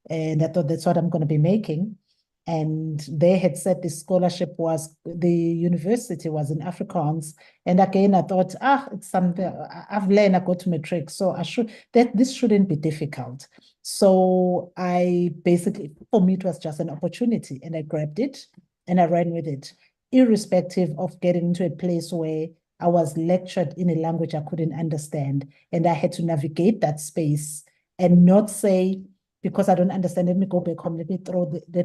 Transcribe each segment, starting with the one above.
and I thought that's what I'm going to be making. And they had said the university was in Afrikaans. And again, I thought, it's something I've learned, I got to matric, so this shouldn't be difficult. So for me, it was just an opportunity, and I grabbed it and I ran with it, irrespective of getting into a place where I was lectured in a language I couldn't understand. And I had to navigate that space and not say, because I don't understand, let me go back home, let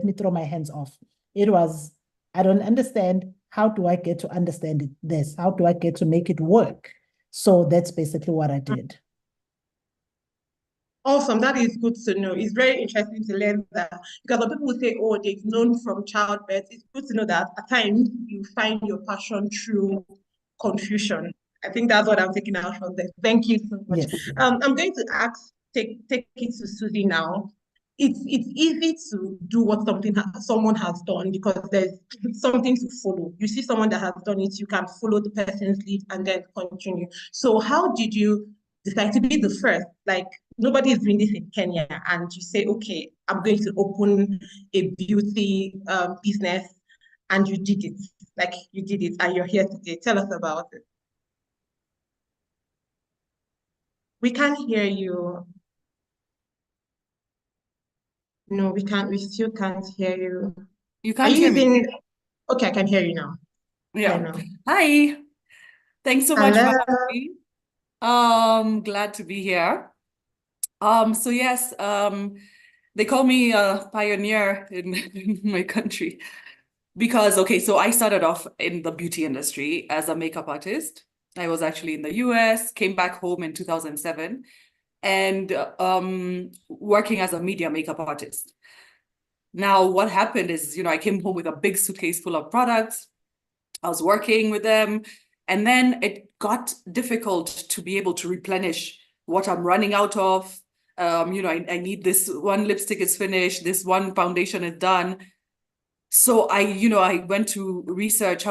me throw my hands off. It was, I don't understand. How do I get to understand this? How do I get to make it work? So that's basically what I did. Awesome. That is good to know. It's very interesting to learn that, because some people say, oh, they've known from childbirth. It's good to know that at times you find your passion through confusion. I think that's what I'm taking out from this. Thank you so much. Yes. I'm going to take it to Susie now. It's easy to do what someone has done, because there's something to follow. You see someone that has done it, you can follow the person's lead and then continue. So how did you decide to be the first? Like, nobody is doing this in Kenya, and you say, okay, I'm going to open a beauty business, and you did it. Like, you did it, and you're here today. Tell us about it. We can't hear you. No, we can't. We still can't hear you. You Are can't you hear me? using? Okay, I can hear you now. Yeah. Now. Hi. Thanks so much for Hello. having me. Glad to be here. So yes, they call me a pioneer in my country because, okay, so I started off in the beauty industry as a makeup artist. I was actually in the US, came back home in 2007, and working as a media makeup artist. Now, what happened is, I came home with a big suitcase full of products. I was working with them, and then it got difficult to be able to replenish what I'm running out of. I need this one lipstick is finished, this one foundation is done. So I went to research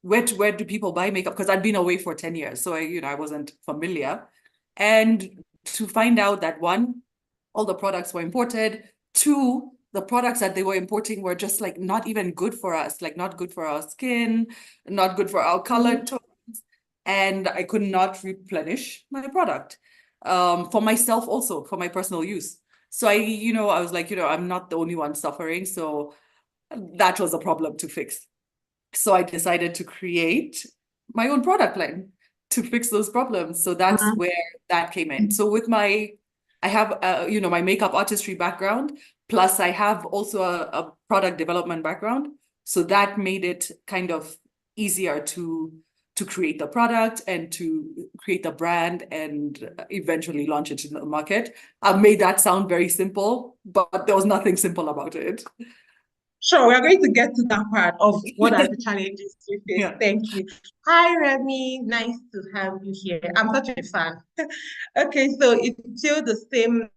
where do people buy makeup, because I'd been away for 10 years. So I wasn't familiar. And to find out that, one, all the products were imported. Two, the products that they were importing were just like not even good for us, like not good for our skin, not good for our color tones. And I could not replenish my product for myself, also for my personal use. So I was like, I'm not the only one suffering. So that was a problem to fix. So I decided to create my own product line to fix those problems. So that's where that came in. So I have, my makeup artistry background, plus I have also a product development background. So that made it kind of easier to create the product and to create the brand and eventually launch it in the market. I've made that sound very simple, but there was nothing simple about it. Sure, we're going to get to that part of what are the challenges you face. Yeah. Thank you. Hi, Remy. Nice to have you here. I'm such a fan. Okay, so it's still the same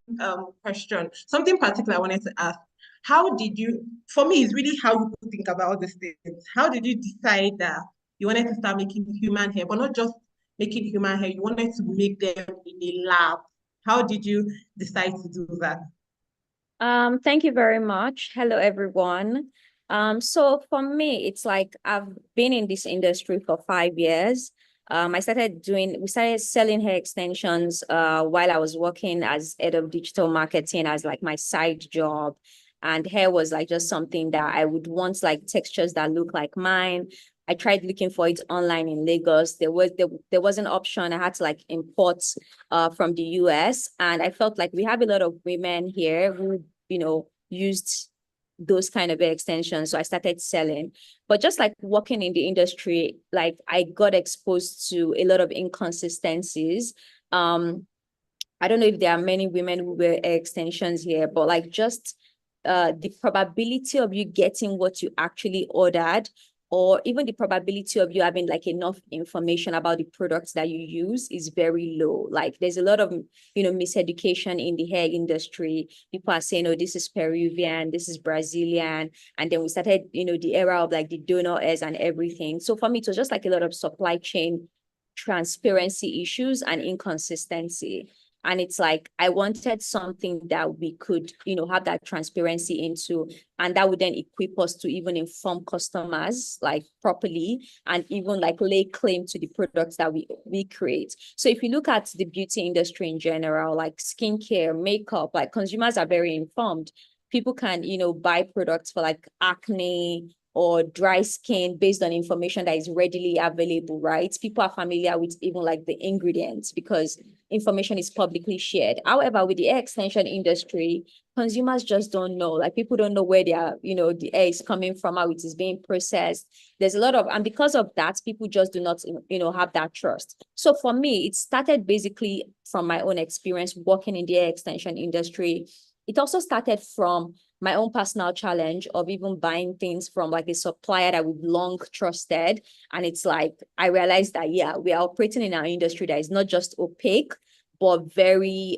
question. Something particular I wanted to ask. For me, it's really how you think about these things. How did you decide that you wanted to start making human hair, but not just making human hair, you wanted to make them in a lab? How did you decide to do that? Thank you very much. Hello, everyone. So for me, it's like I've been in this industry for 5 years. We started selling hair extensions while I was working as head of digital marketing as like my side job. And hair was like just something that I would want, like textures that look like mine. I tried looking for it online in Lagos. There was an option. I had to like import from the US, and I felt like we have a lot of women here who used those kind of extensions. So I started selling, but just like working in the industry, like I got exposed to a lot of inconsistencies. I don't know if there are many women who wear extensions here, but like just the probability of you getting what you actually ordered, or even the probability of you having like enough information about the products that you use is very low. Like there's a lot of, miseducation in the hair industry. People are saying, oh, this is Peruvian, this is Brazilian. And then we started, the era of like the donor hairs and everything. So for me, it was just like a lot of supply chain transparency issues and inconsistency. And it's like, I wanted something that we could, have that transparency into, and that would then equip us to even inform customers like properly, and even like lay claim to the products that we create. So if you look at the beauty industry in general, like skincare, makeup, like consumers are very informed. People can, buy products for like acne or dry skin based on information that is readily available, right? People are familiar with even like the ingredients because information is publicly shared. However, with the hair extension industry, consumers just don't know. Like people don't know where their, the hair is coming from, how it is being processed. There's a lot of, and because of that, people just do not, have that trust. So for me, it started basically from my own experience working in the hair extension industry. It also started from my own personal challenge of even buying things from like a supplier that we've long trusted. And it's like, I realized that, yeah, we are operating in an industry that is not just opaque, but very,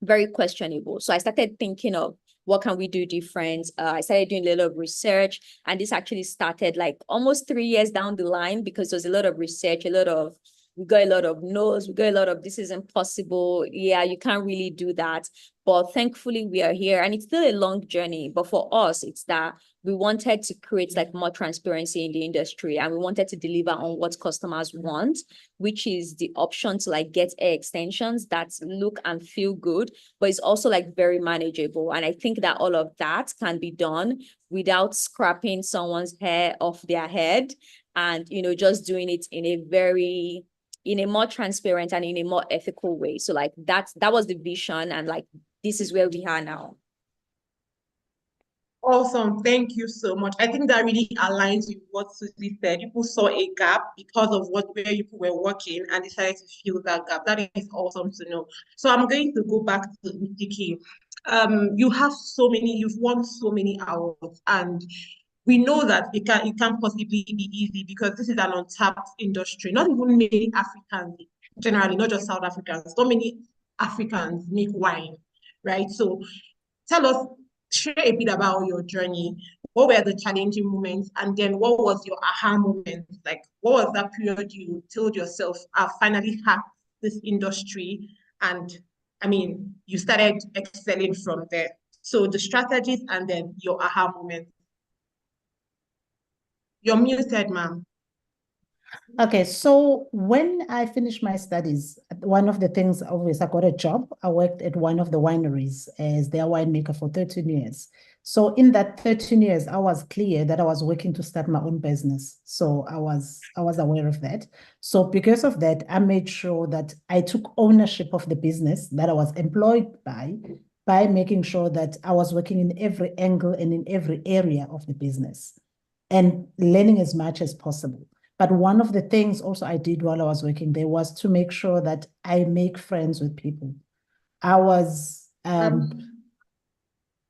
very questionable. So I started thinking of what can we do different? I started doing a little of research, and this actually started like almost 3 years down the line because there's a lot of research, we got a lot of no's, we got a lot of this is impossible. Yeah, you can't really do that. But thankfully we are here, and it's still a long journey. But for us, it's that we wanted to create like more transparency in the industry, and we wanted to deliver on what customers want, which is the option to like get hair extensions that look and feel good, but it's also like very manageable. And I think that all of that can be done without scrapping someone's hair off their head, and just doing it in a more transparent and in a more ethical way. So like that was the vision, and like this is where we are now. Awesome. Thank you so much. I think that really aligns with what Susie said. People saw a gap because of where people were working and decided to fill that gap. That is awesome to know. So I'm going to go back to Nikki. You've won so many awards, and we know that it can't possibly be easy because this is an untapped industry. Not even many Africans, generally, not just South Africans, not many Africans make wine, right? So share a bit about your journey. What were the challenging moments? And then what was your aha moment? Like, what was that period you told yourself, I've finally hacked this industry? And I mean, you started excelling from there. So the strategies and then your aha moment. You're muted, ma'am. Okay, so when I finished my studies, one of the things, obviously, I got a job. I worked at one of the wineries as their winemaker for 13 years. So in that 13 years, I was clear that I was working to start my own business. So I was aware of that. So because of that, I made sure that I took ownership of the business that I was employed by making sure that I was working in every angle and in every area of the business and learning as much as possible. But one of the things also I did while I was working there was to make sure that I make friends with people. I was,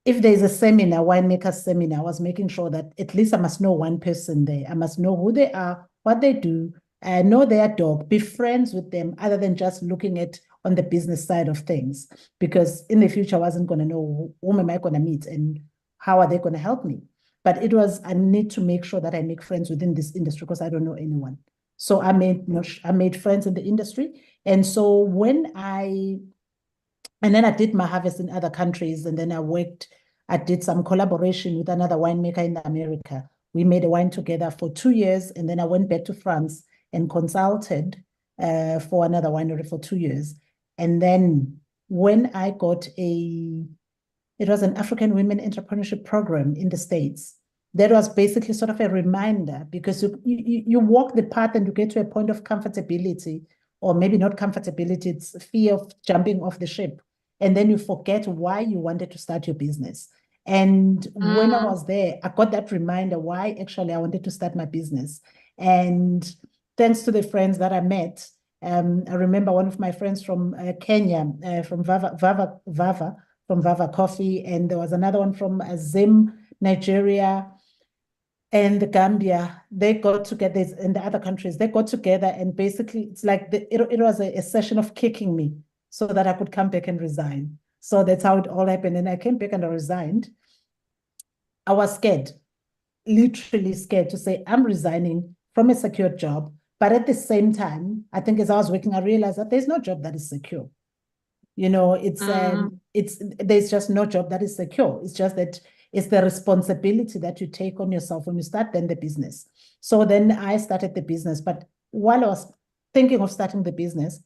if there's a seminar, winemaker seminar, I was making sure that at least I must know one person there. I must know who they are, what they do, know their dog, be friends with them other than just looking at on the business side of things. Because in the future, I wasn't going to know whom am I going to meet and how are they going to help me. But I need to make sure that I make friends within this industry because I don't know anyone. So I made friends in the industry. And so and then I did my harvest in other countries. And then I did some collaboration with another winemaker in America. We made a wine together for 2 years. And then I went back to France and consulted for another winery for 2 years. And then when I got it was an African Women Entrepreneurship Program in the States. That was basically sort of a reminder because you walk the path and you get to a point of comfortability, or maybe not comfortability, it's fear of jumping off the ship. And then you forget why you wanted to start your business. And when I was there, I got that reminder why actually I wanted to start my business. And thanks to the friends that I met, I remember one of my friends from Kenya, from Vava Coffee, and there was another one from Zim, Nigeria, and the Gambia. They got together in the other countries. They got together, and basically it's like it was a session of kicking me so that I could come back and resign. So that's how it all happened. And I came back and I resigned. I was scared, literally scared to say I'm resigning from a secure job. But at the same time, I think as I was working, I realized that there's no job that is secure. You know, it's there's just no job that is secure. It's just that it's the responsibility that you take on yourself when you start then the business. So then I started the business, but while I was thinking of starting the business,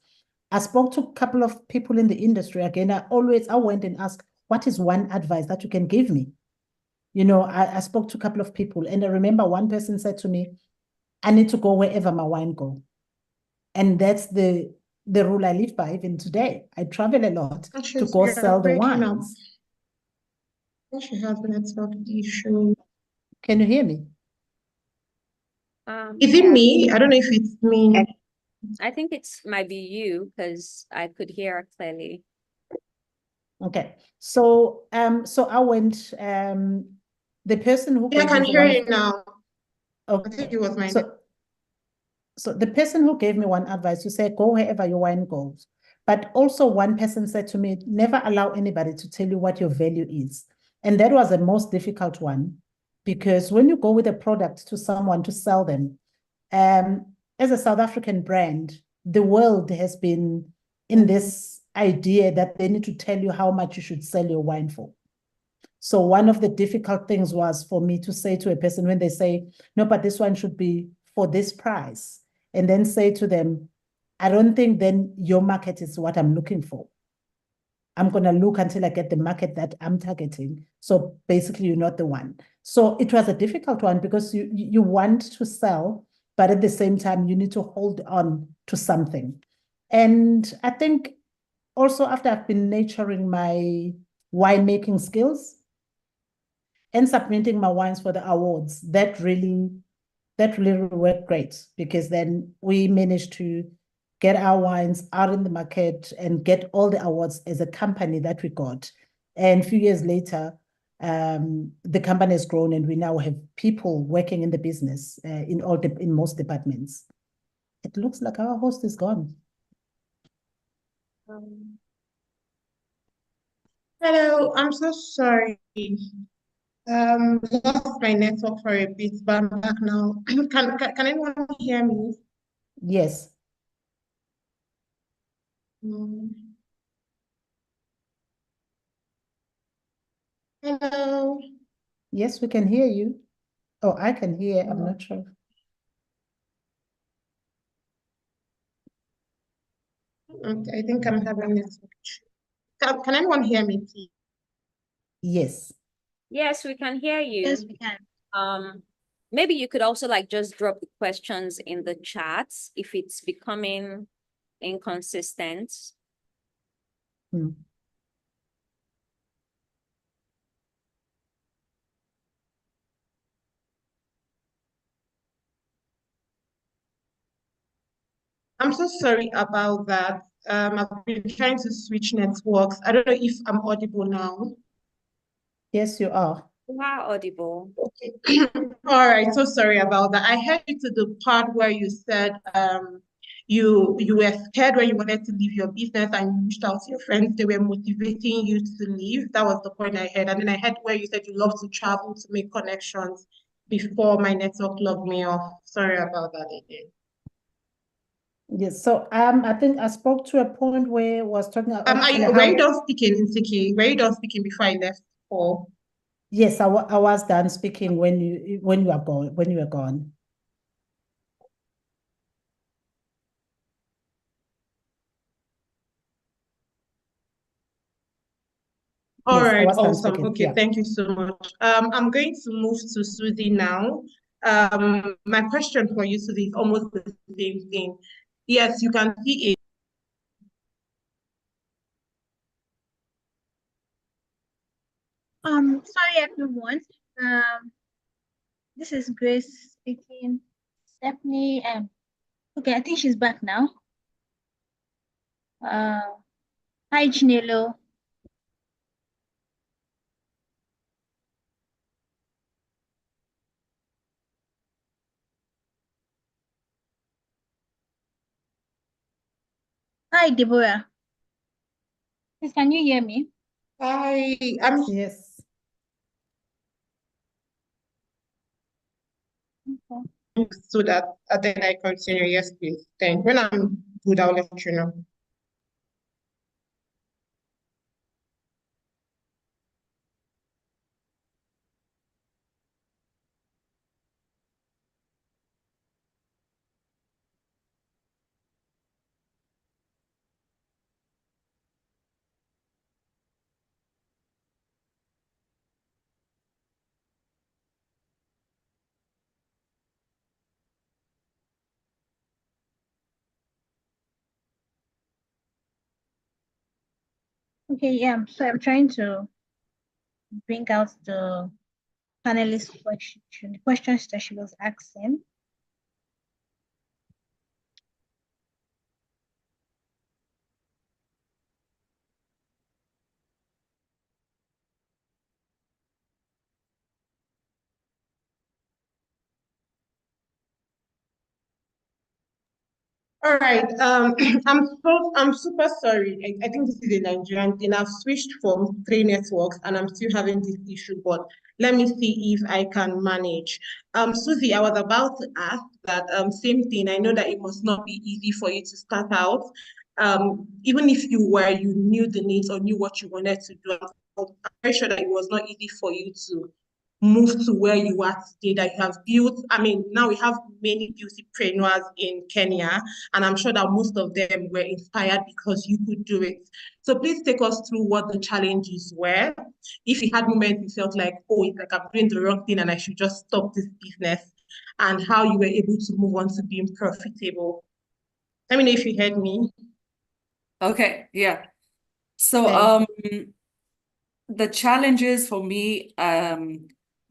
I spoke to a couple of people in the industry. Again, I went and asked, what is one advice that you can give me? You know, I spoke to a couple of people, and I remember one person said to me, I need to go wherever my wine go. And that's the rule I live by even today. I travel a lot to go sell the wines. She has a network issue. Can you hear me? Is it me? I don't know if it's me. I think might be you because I could hear her clearly. Okay. So I went, the person who I can hear you now. Okay. I think it was my So the person who gave me one advice, you said, go wherever your wine goes. But also one person said to me, never allow anybody to tell you what your value is. And that was the most difficult one, because when you go with a product to someone to sell them, as a South African brand, the world has been in this idea that they need to tell you how much you should sell your wine for. So one of the difficult things was for me to say to a person when they say, no, but this one should be for this price. And then say to them, I don't think then your market is what I'm looking for. I'm going to look until I get the market that I'm targeting. So basically, you're not the one. So it was a difficult one because you want to sell, but at the same time, you need to hold on to something. And I think also after I've been nurturing my winemaking skills and submitting my wines for the awards, that really worked great, because then we managed to get our wines out in the market and get all the awards as a company that we got. And a few years later, the company has grown and we now have people working in the business in most departments. It looks like our host is gone. Hello, I'm so sorry. Lost my network for a bit, but I'm back now. Can anyone hear me? Yes. Hello. Yes, we can hear you. Oh, I can hear. I'm not sure. I think I'm having network issue. Can anyone hear me, please? Yes. Yes, we can hear you. Yes, we can. Maybe you could also like just drop the questions in the chats if it's becoming inconsistent. I'm so sorry about that. I've been trying to switch networks. I don't know if I'm audible now. Yes, you are. You are audible. Okay. All right. So sorry about that. I heard you to the part where you said you were scared when you wanted to leave your business and you reached out to your friends. They were motivating you to leave. That was the point I heard. And then I heard where you said you love to travel to make connections before my network logged me off. Sorry about that again. Yes. So I think I spoke to a point where I was talking about were you done speaking, Nsiki? Were you done speaking before I left? Or yes, I was done speaking when you were gone. All Yes, I right, was done awesome. speaking. Okay, Yeah. thank you so much. I'm going to move to Susie now. My question for you, Susie, is almost the same thing. Yes, you can see it. Sorry everyone. This is Grace speaking. Stephanie, okay, I think she's back now. Hi Chinelo. Hi Deborah. Please, can you hear me? I'm Yes. Okay. so that then I continue. Yes, please. Then when I'm good, I'll let you know. Okay, yeah. So I'm trying to bring out the panelist question, the questions that she was asking. All right. I'm super sorry. I think this is a Nigerian thing. I've switched from 3 networks and I'm still having this issue, but let me see if I can manage. Susie, I was about to ask that same thing. I know that it must not be easy for you to start out. Even if you knew the needs or knew what you wanted to do, I'm very sure that it was not easy for you to move to where you are today, that you have built. I mean, now we have many beautypreneurs in Kenya, and I'm sure that most of them were inspired because you could do it. So please take us through what the challenges were. If you had moments you felt like, oh, it's like I'm doing the wrong thing and I should just stop this business, and how you were able to move on to being profitable. Let me know if you heard me. Okay, yeah. So Okay. the challenges for me,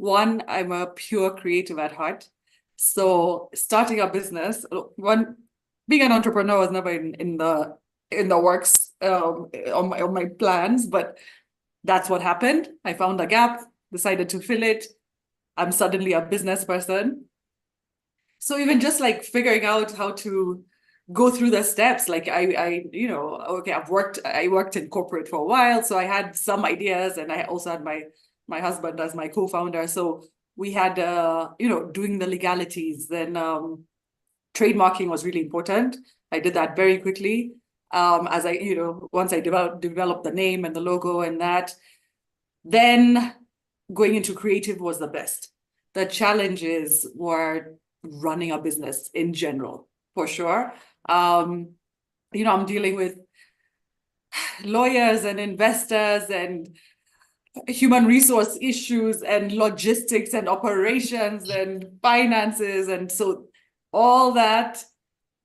one, I'm a pure creative at heart. So starting a business, being an entrepreneur was never in the works on my plans, but that's what happened. I found a gap, decided to fill it. I'm suddenly a business person. So even just like figuring out how to go through the steps, like okay, I worked in corporate for a while, so I had some ideas, and I also had my husband as my co-founder. So we had doing the legalities. Then trademarking was really important. I did that very quickly. As I, once I developed the name and the logo and that, then going into creative was the best. The challenges were running a business in general, for sure. I'm dealing with lawyers and investors and human resource issues and logistics and operations and finances. And so all that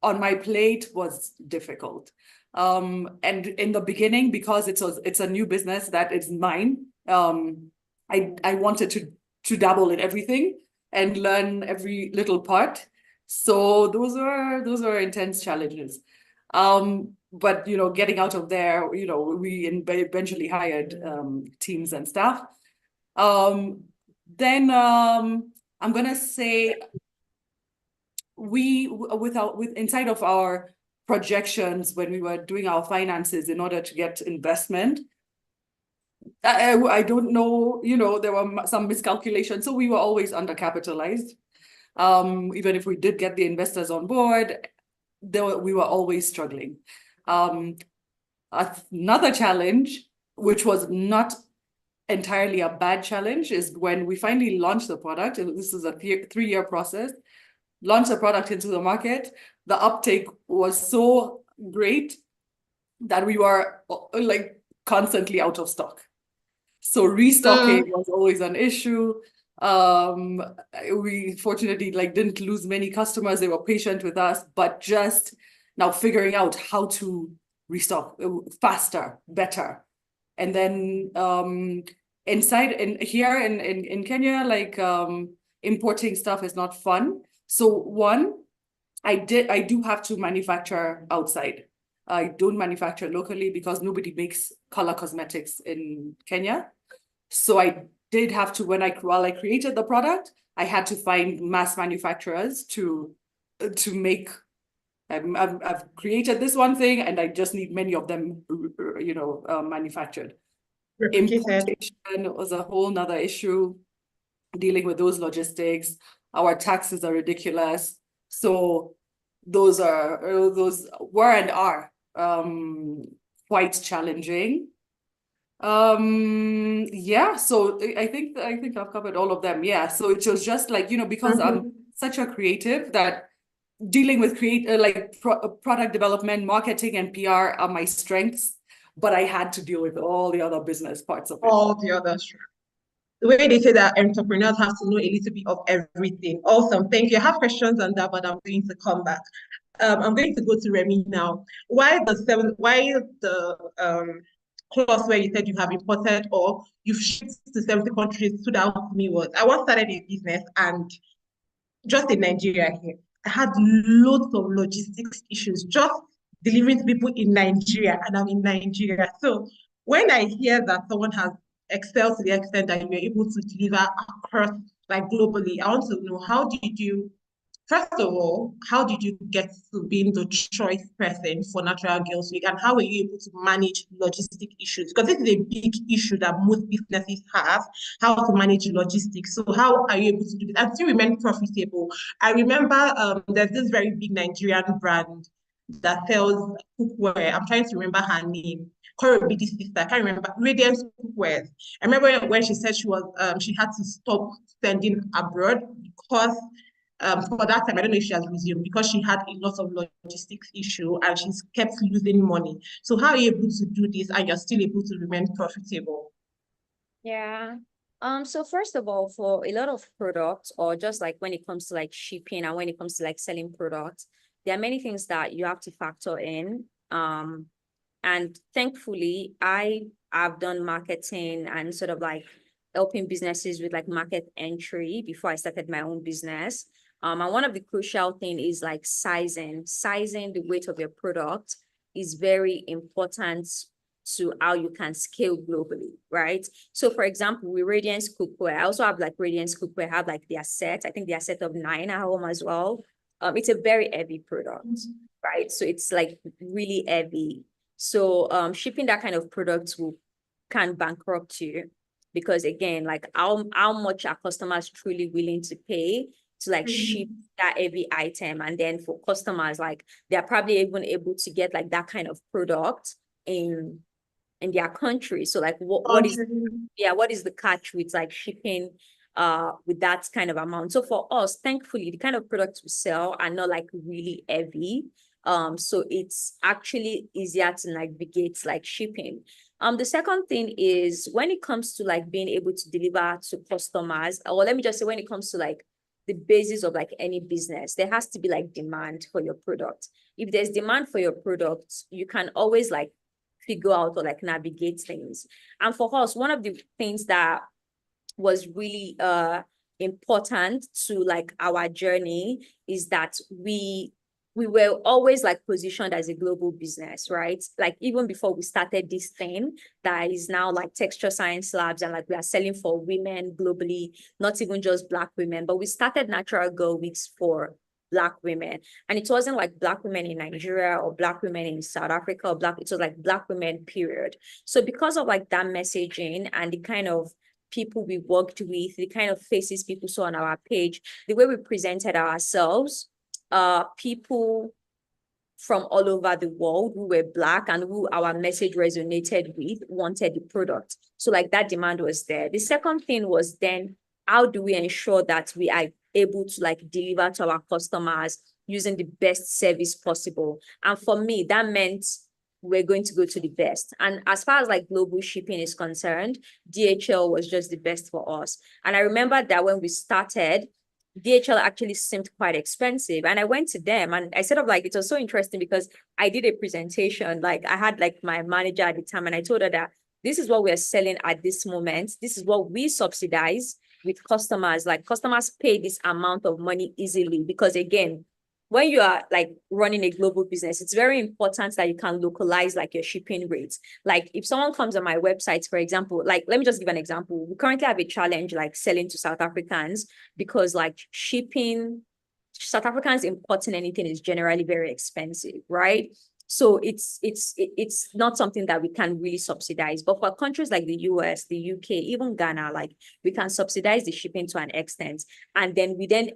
on my plate was difficult. And in the beginning, because it's a new business that is mine, I wanted to dabble in everything and learn every little part. So those were intense challenges. But getting out of there, we eventually hired teams and staff. Then I'm gonna say inside of our projections when we were doing our finances in order to get investment, I don't know, there were some miscalculations, so we were always undercapitalized. Even if we did get the investors on board, we were always struggling. Another challenge, which was not entirely a bad challenge, is when we finally launched the product, and this is a 3-year process, launched the product into the market, the uptake was so great that we were like constantly out of stock. So restocking was always an issue. We fortunately didn't lose many customers. They were patient with us, but just now figuring out how to restock faster, better. And then here in Kenya, importing stuff is not fun. So one, I do have to manufacture outside. I don't manufacture locally because nobody makes color cosmetics in Kenya. So I did have to, while I created the product, I had to find mass manufacturers to make. I've created this one thing, and I just need many of them, manufactured. Importation was a whole nother issue, dealing with those logistics. Our taxes are ridiculous. So those were and are quite challenging. Yeah, so I think I've covered all of them. Yeah, so it was just because I'm such a creative that dealing with product development, marketing, and PR are my strengths, but I had to deal with all the other business parts of it. All the others. The way they say that entrepreneurs have to know a little bit of everything. Awesome. Thank you. I have questions on that, but I'm going to come back. I'm going to go to Remy now. Why the clause where you said you have imported or you've shipped to 70 countries stood out to me was I once started a business and just in Nigeria here, I had loads of logistics issues just delivering to people in Nigeria, and I'm in Nigeria. So when I hear that someone has excelled to the extent that you're able to deliver across like globally, I want to know how did you first of all, how did you get to being the choice person for Natural Girls Week, and how were you able to manage logistic issues? Because this is a big issue that most businesses have, how to manage logistics. So how are you able to do this and still remain profitable? I remember there's this very big Nigerian brand that sells cookware. I'm trying to remember her name. Biggie sister, I can't remember. Radiance Cookware. I remember when she said she had to stop sending abroad because for that time, I don't know if she has resumed because she had a lot of logistics issue and she's kept losing money. So how are you able to do this and you're still able to remain profitable? Yeah. So first of all, for a lot of products, or just like when it comes to like shipping and when it comes to like selling products, there are many things that you have to factor in. And thankfully, I've done marketing and sort of like helping businesses with like market entry before I started my own business. And one of the crucial thing is like sizing the weight of your product is very important to how you can scale globally, right? So for example, with Radiance Cookware, I also have like Radiance Cookware, have like their set. I think their set of 9 at home as well. It's a very heavy product, right? So it's like really heavy. So shipping that kind of product can bankrupt you, because again, like how much are customers truly willing to pay to like ship that heavy item? And then for customers, like they're probably even able to get like that kind of product in their country. So like what is the catch with like shipping with that kind of amount? So for us, thankfully, the kind of products we sell are not like really heavy. So it's actually easier to navigate like shipping. The second thing is when it comes to like being able to deliver to customers, or let me just say when it comes to like the basis of like any business, there has to be like demand for your product. If there's demand for your product, you can always like figure out or like navigate things. And for us, one of the things that was really important to like our journey is that we were always like positioned as a global business, right? Like even before we started this thing that is now like Texture Science Labs, and like we are selling for women globally, not even just Black women, but we started Natural Girl Weeks for Black women. And it wasn't like Black women in Nigeria or Black women in South Africa or it was like Black women, period. So because of like that messaging and the kind of people we worked with, the kind of faces people saw on our page, the way we presented ourselves, people from all over the world who were Black and who our message resonated with wanted the product. So like that demand was there. The second thing was then, how do we ensure that we are able to like deliver to our customers using the best service possible? And for me, that meant we're going to go to the best. And as far as like global shipping is concerned, DHL was just the best for us. And I remember that when we started, DHL actually seemed quite expensive. And I went to them and I said, like, it was so interesting because I did a presentation. Like I had like my manager at the time and I told her that this is what we're selling at this moment. This is what we subsidize with customers. Like customers pay this amount of money easily because again, when you are like running a global business, it's very important that you can localize like your shipping rates. Like if someone comes on my website, for example, like, let me just give an example. We currently have a challenge like selling to South Africans because like shipping, South Africans importing anything is generally very expensive, right? So it's not something that we can really subsidize. But for countries like the US, the UK, even Ghana, like we can subsidize the shipping to an extent. And then we then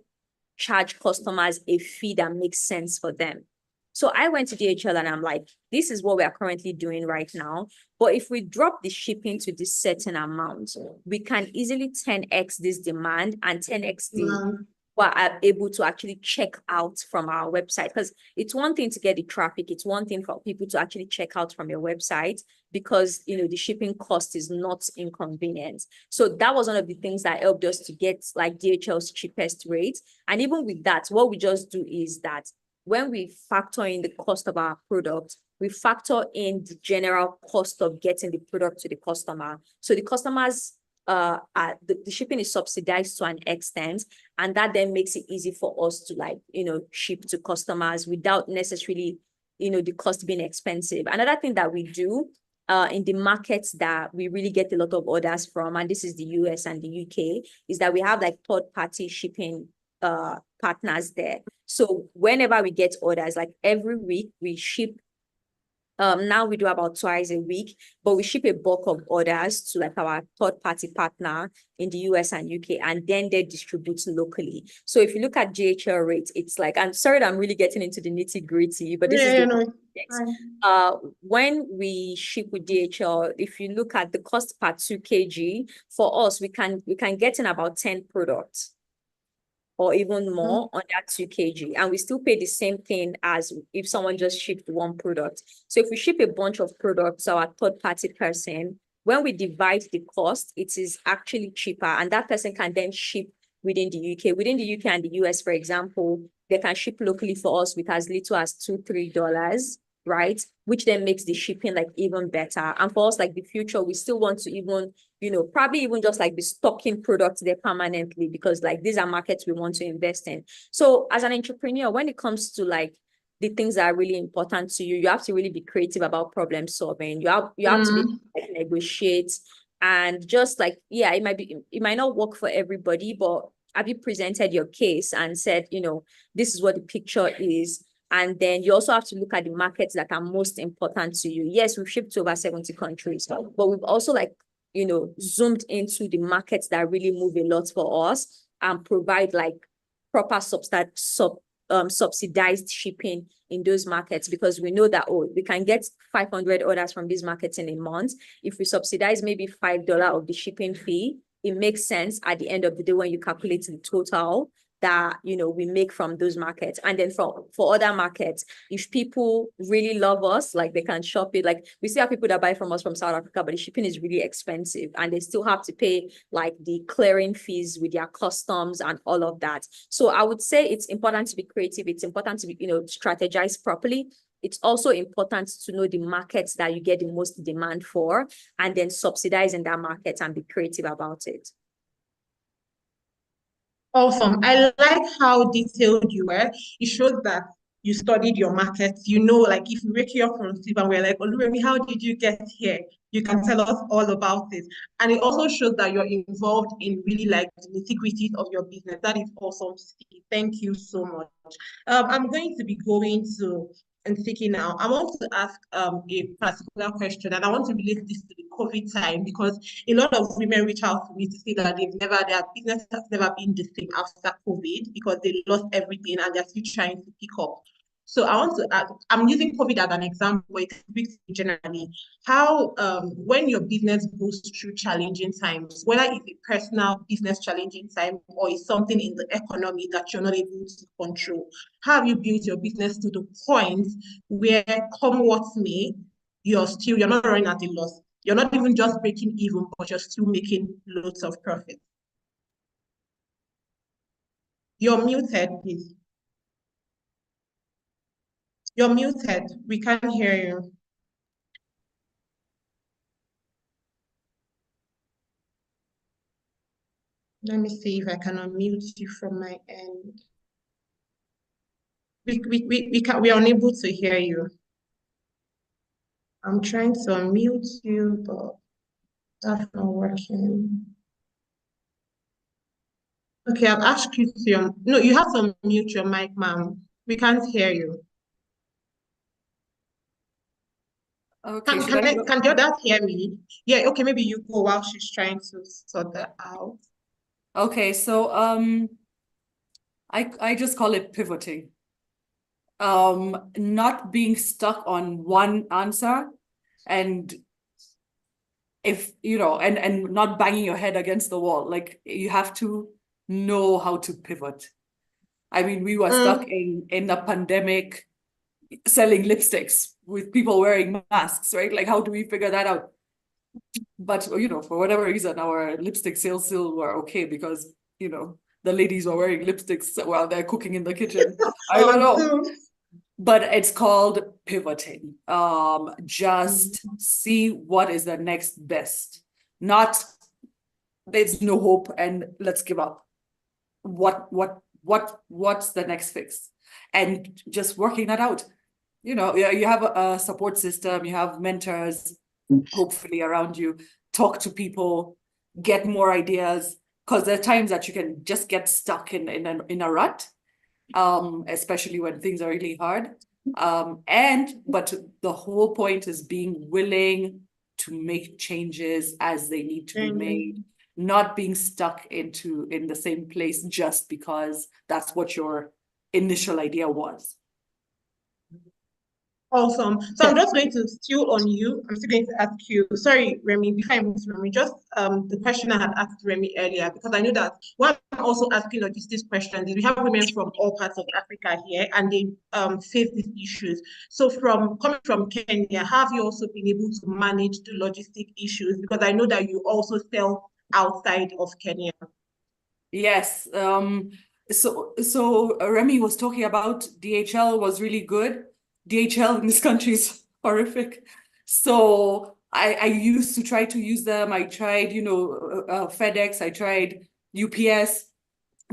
charge customers a fee that makes sense for them. So I went to DHL and I'm like, this is what we are currently doing right now. But if we drop the shipping to this certain amount, we can easily 10x this demand and 10x the are able to actually check out from our website. Because it's one thing to get the traffic, it's one thing for people to actually check out from your website because the shipping cost is not inconvenient. So that was one of the things that helped us to get like DHL's cheapest rate. And even with that, what we just do is that when we factor in the cost of our product, we factor in the general cost of getting the product to the customer. So the customers, the shipping is subsidized to an extent, and that then makes it easy for us to, like, ship to customers without necessarily, the cost being expensive. Another thing that we do in the markets that we really get a lot of orders from, and this is the US and the UK, is that we have like third-party shipping partners there. So whenever we get orders, like every week we ship, now we do about twice a week, but we ship a bulk of orders to like our third-party partner in the US and UK, and then they distribute locally. So if you look at DHL rates, it's like, I'm sorry that I'm really getting into the nitty-gritty, but this is the context. When we ship with DHL, if you look at the cost per 2 kg, for us, we can get in about 10 products or even more on that 2 kg. And we still pay the same thing as if someone just shipped one product. So if we ship a bunch of products to our third-party person, when we divide the cost, it is actually cheaper. And that person can then ship within the UK. Within the UK and the US, for example, they can ship locally for us with as little as $2-3, right? Which then makes the shipping like even better. And for us, like the future, we still want to even, probably even just like be stocking products there permanently, because like these are markets we want to invest in. So as an entrepreneur, when it comes to like the things that are really important to you, you have to really be creative about problem solving. You have to be like, negotiate, and just like, yeah, it might not work for everybody, but have you presented your case and said, this is what the picture is? And then you also have to look at the markets that are most important to you. Yes, we've shipped to over 70 countries, but we've also like, zoomed into the markets that really move a lot for us and provide like proper subsidized shipping in those markets, because we know that, we can get 500 orders from these markets in a month. If we subsidize maybe $5 of the shipping fee, it makes sense at the end of the day when you calculate the total that we make from those markets. And then for other markets, if people really love us, like they can shop it. Like we still have people that buy from us from South Africa, but the shipping is really expensive and they still have to pay like the clearing fees with their customs and all of that. So I would say it's important to be creative. It's important to be, strategize properly. It's also important to know the markets that you get the most demand for, and then subsidize in that market and be creative about it. Awesome. I like how detailed you were. It shows that you studied your markets. Like if we wake you up from sleep and we're like, Oluremi, how did you get here? You can tell us all about it. And it also shows that you're involved in really like the nitty-gritties of your business. That is awesome to see. Thank you so much. I'm going to be going to Nsiki now. I want to ask a particular question, and I want to relate this to the COVID time, because a lot of women reach out to me to say that their business has never been the same after COVID, because they lost everything and they're still trying to pick up. So I want to ask, I'm using COVID as an example, but it speaks generally. How, when your business goes through challenging times, whether it's a personal business challenging time or it's something in the economy that you're not able to control, how have you built your business to the point where, come what may, you're not running at a loss? You're not even just breaking even, but you're still making loads of profit. You're muted, please. You're muted. We can't hear you. Let me see if I can unmute you from my end. We are unable to hear you. I'm trying to unmute you, but that's not working. Okay, I've asked you to no, you have to unmute your mic, ma'am. We can't hear you. Okay, can the others hear me? Yeah, okay, maybe you go while she's trying to sort that out. Okay, so I just call it pivoting. Not being stuck on one answer, and if and not banging your head against the wall. Like you have to know how to pivot. I mean, we were stuck in a pandemic selling lipsticks with people wearing masks, right? Like, how do we figure that out? But, for whatever reason, our lipstick sales still were okay because, the ladies were wearing lipsticks while they're cooking in the kitchen. I don't know. but it's called pivoting. Just see what is the next best. Not there's no hope and let's give up. What's the next fix? And just working that out. You know, you have a support system, you have mentors, hopefully around you. Talk to people, get more ideas, because there are times that you can just get stuck in a rut, especially when things are really hard. But the whole point is being willing to make changes as they need to be made, not being stuck in the same place just because that's what your initial idea was. Awesome. So I'm just going to steal on you. I'm still going to ask you. Sorry, Remy, before I move to Remy, just the question I had asked Remy earlier, because I know that what I'm also asking logistics questions is we have women from all parts of Africa here and they face these issues. So coming from Kenya, have you also been able to manage the logistic issues? Because I know that you also sell outside of Kenya. Yes. So Remy was talking about DHL was really good. DHL in this country is horrific. So I used to try to use them. I tried, FedEx, I tried UPS.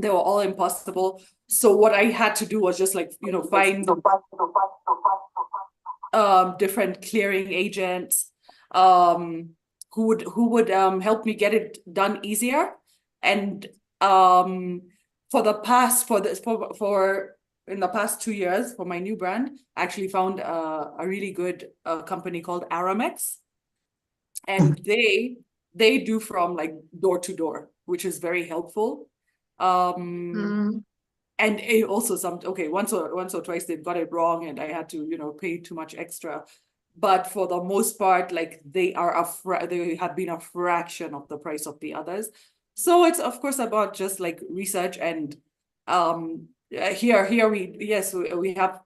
They were all impossible. So what I had to do was just find different clearing agents who would help me get it done easier. And in the past 2 years for my new brand, I actually found a really good company called Aramex. And they do from like door to door, which is very helpful. And it also once or twice they've got it wrong and I had to, pay too much extra. But for the most part, like they have been a fraction of the price of the others. So it's of course about just like research and here we have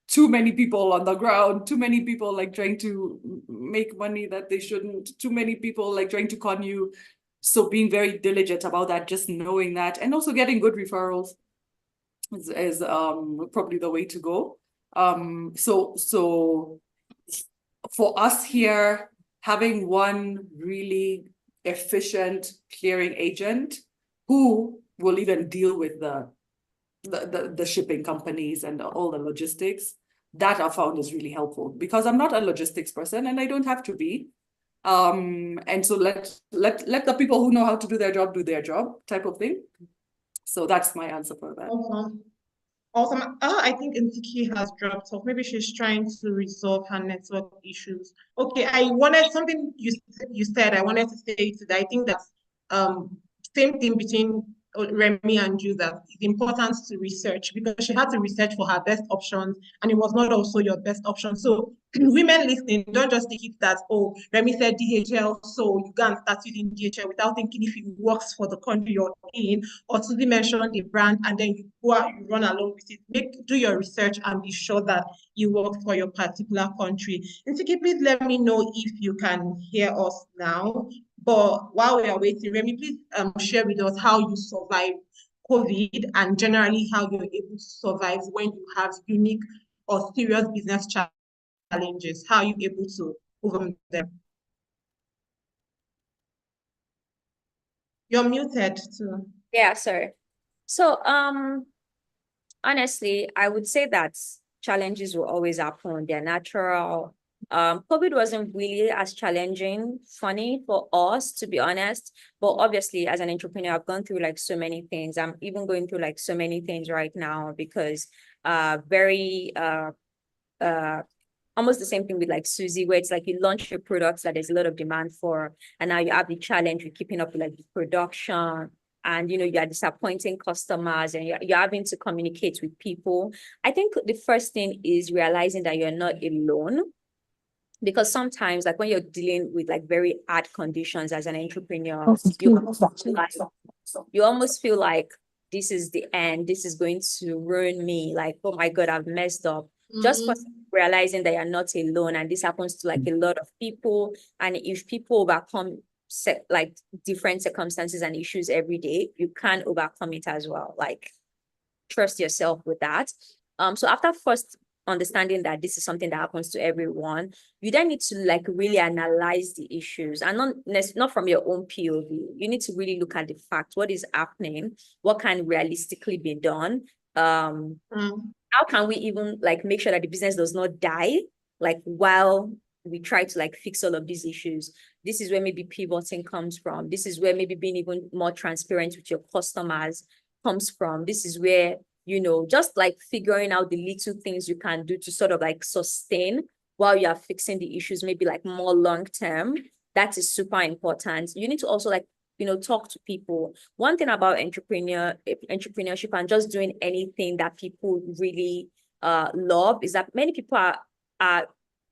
too many people on the ground, too many people like trying to make money that they shouldn't, too many people like trying to con you. So being very diligent about that, just knowing that, and also getting good referrals is probably the way to go. So for us here, having one really efficient clearing agent who will even deal with the shipping companies and all the logistics, that I found is really helpful because I'm not a logistics person and I don't have to be. And so let the people who know how to do their job type of thing. So that's my answer for that. Awesome. I think Ntiki has dropped off. Maybe she's trying to resolve her network issues. Okay, I wanted something you said. I wanted to say to that. I think that's same thing between Remy and you, that it's important to research because she had to research for her best options and it was not also your best option. So women listening, don't just take it that, oh, Remy said DHL, so you can start using DHL without thinking if it works for the country you're in, or to mention the brand and then you go out, you run along with it. Do your research and be sure that you work for your particular country. And please let me know if you can hear us now. But while we are waiting, Remy, please share with us how you survive COVID and generally how you're able to survive when you have unique or serious business challenges. How are you able to overcome them? You're muted too. Yeah, sorry. So honestly, I would say that challenges will always happen. They're natural. COVID wasn't really as funny for us, to be honest. But obviously, as an entrepreneur, I've gone through like so many things. I'm even going through like so many things right now because almost the same thing with like Susie, where it's like you launch your products that there's a lot of demand for, and now you have the challenge with keeping up with like the production. And you're disappointing customers and you're having to communicate with people. I think the first thing is realizing that you're not alone. Because sometimes, like when you're dealing with like very hard conditions as an entrepreneur, you almost feel like this is the end. This is going to ruin me. Like, oh my God, I've messed up. Just for realizing that you're not alone, and this happens to like a lot of people. And if people overcome like different circumstances and issues every day, you can overcome it as well. Like, trust yourself with that. So after first understanding that this is something that happens to everyone, you then need to like really analyze the issues, and not from your own POV. You need to really look at the fact, what is happening, what can realistically be done. How can we even like make sure that the business does not die, like while we try to like fix all of these issues? This is where maybe pivoting comes from. This is where maybe being even more transparent with your customers comes from. This is where, you know, just like figuring out the little things you can do to sort of like sustain while you are fixing the issues, maybe like more long term. That is super important. You need to also like, you know, talk to people. One thing about entrepreneurship and just doing anything that people really love is that many people are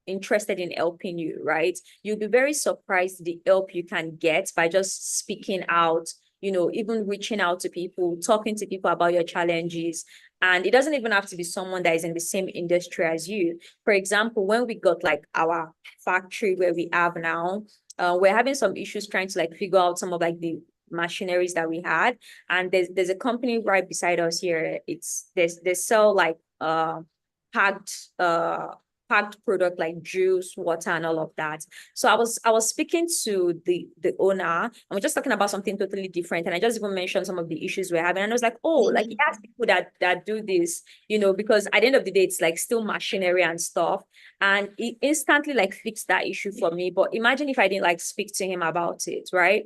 interested in helping you, right? You'll be very surprised the help you can get by just speaking out, you know, even reaching out to people, talking to people about your challenges. And it doesn't even have to be someone that is in the same industry as you. For example, when we got like our factory where we have now, we're having some issues trying to like figure out some of like the machineries that we had. And there's a company right beside us here. They sell like packed product like juice, water, and all of that. So I was speaking to the owner, and we're just talking about something totally different. And I just even mentioned some of the issues we're having. And I was like, oh, like he has people that do this, you know, because at the end of the day, it's like still machinery and stuff. And it instantly like fixed that issue for me. But imagine if I didn't like speak to him about it, right?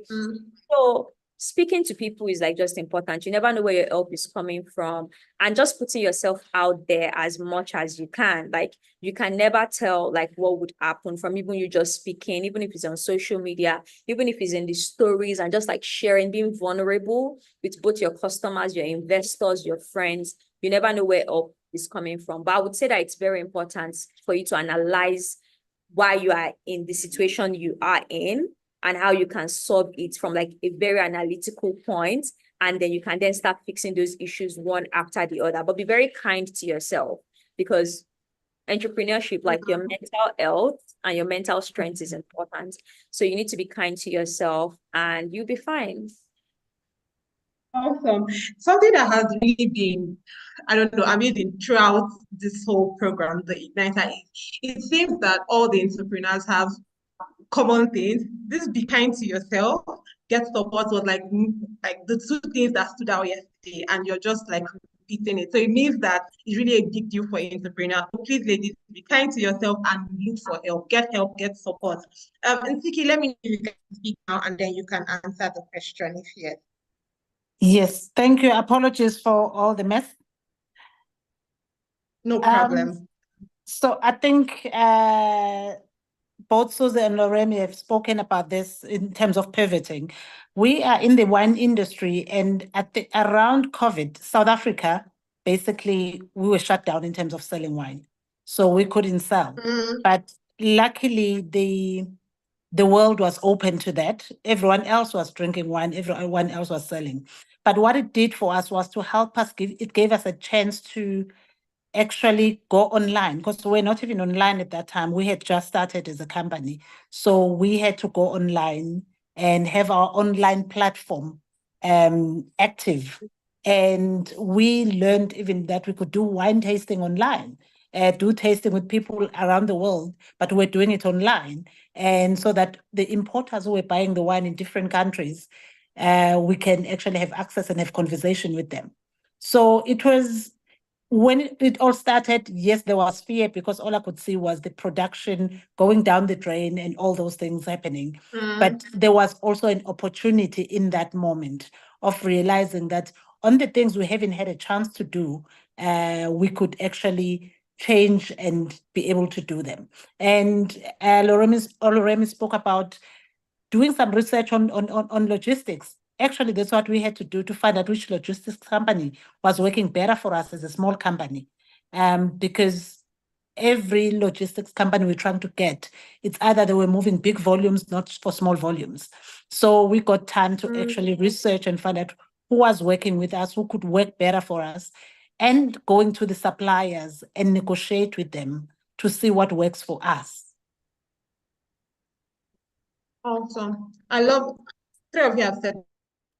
So speaking to people is like just important. You never know where your help is coming from, and just putting yourself out there as much as you can. Like you can never tell like what would happen from even you just speaking, even if it's on social media, even if it's in the stories, and just like sharing, being vulnerable with both your customers, your investors, your friends. You never know where help is coming from. But I would say that it's very important for you to analyze why you are in the situation you are in, and how you can solve it from like a very analytical point. And then you can then start fixing those issues one after the other. But be very kind to yourself, because entrepreneurship, like your mental health and your mental strength is important. So you need to be kind to yourself and you'll be fine. Awesome. Something that has really been, I don't know, amazing throughout this whole program, the IgniteHER, it seems that all the entrepreneurs have common things. This be kind to yourself, get support was like the two things that stood out yesterday, and you're just like repeating it. So it means that it's really a big deal for entrepreneurs. So please, ladies, be kind to yourself and look for help, get support. And Siki, let me know if you can speak now, and then you can answer the question if yes. Yes, thank you. Apologies for all the mess. No problem. So I think both Susie and Lorraine have spoken about this in terms of pivoting. We are in the wine industry, and around COVID, South Africa, basically, we were shut down in terms of selling wine. So we couldn't sell. But luckily, the world was open to that. Everyone else was drinking wine, everyone else was selling. But what it did for us was to help us, it gave us a chance to actually go online, because we're not even online at that time. We had just started as a company. So we had to go online and have our online platform active. And we learned even that we could do wine tasting online, do tasting with people around the world, but we're doing it online. And so that the importers who were buying the wine in different countries, we can actually have access and have conversation with them. So it was, when it all started, yes, there was fear, because all I could see was the production going down the drain and all those things happening. But there was also an opportunity in that moment of realizing that on the things we haven't had a chance to do, we could actually change and be able to do them. And Loremi spoke about doing some research on logistics. Actually, that's what we had to do to find out which logistics company was working better for us as a small company. Because every logistics company we're trying to get, it's either they were moving big volumes, not for small volumes. So we got time to actually research and find out who was working with us, who could work better for us, and going to the suppliers and negotiate with them to see what works for us. Awesome. I love, three of you have said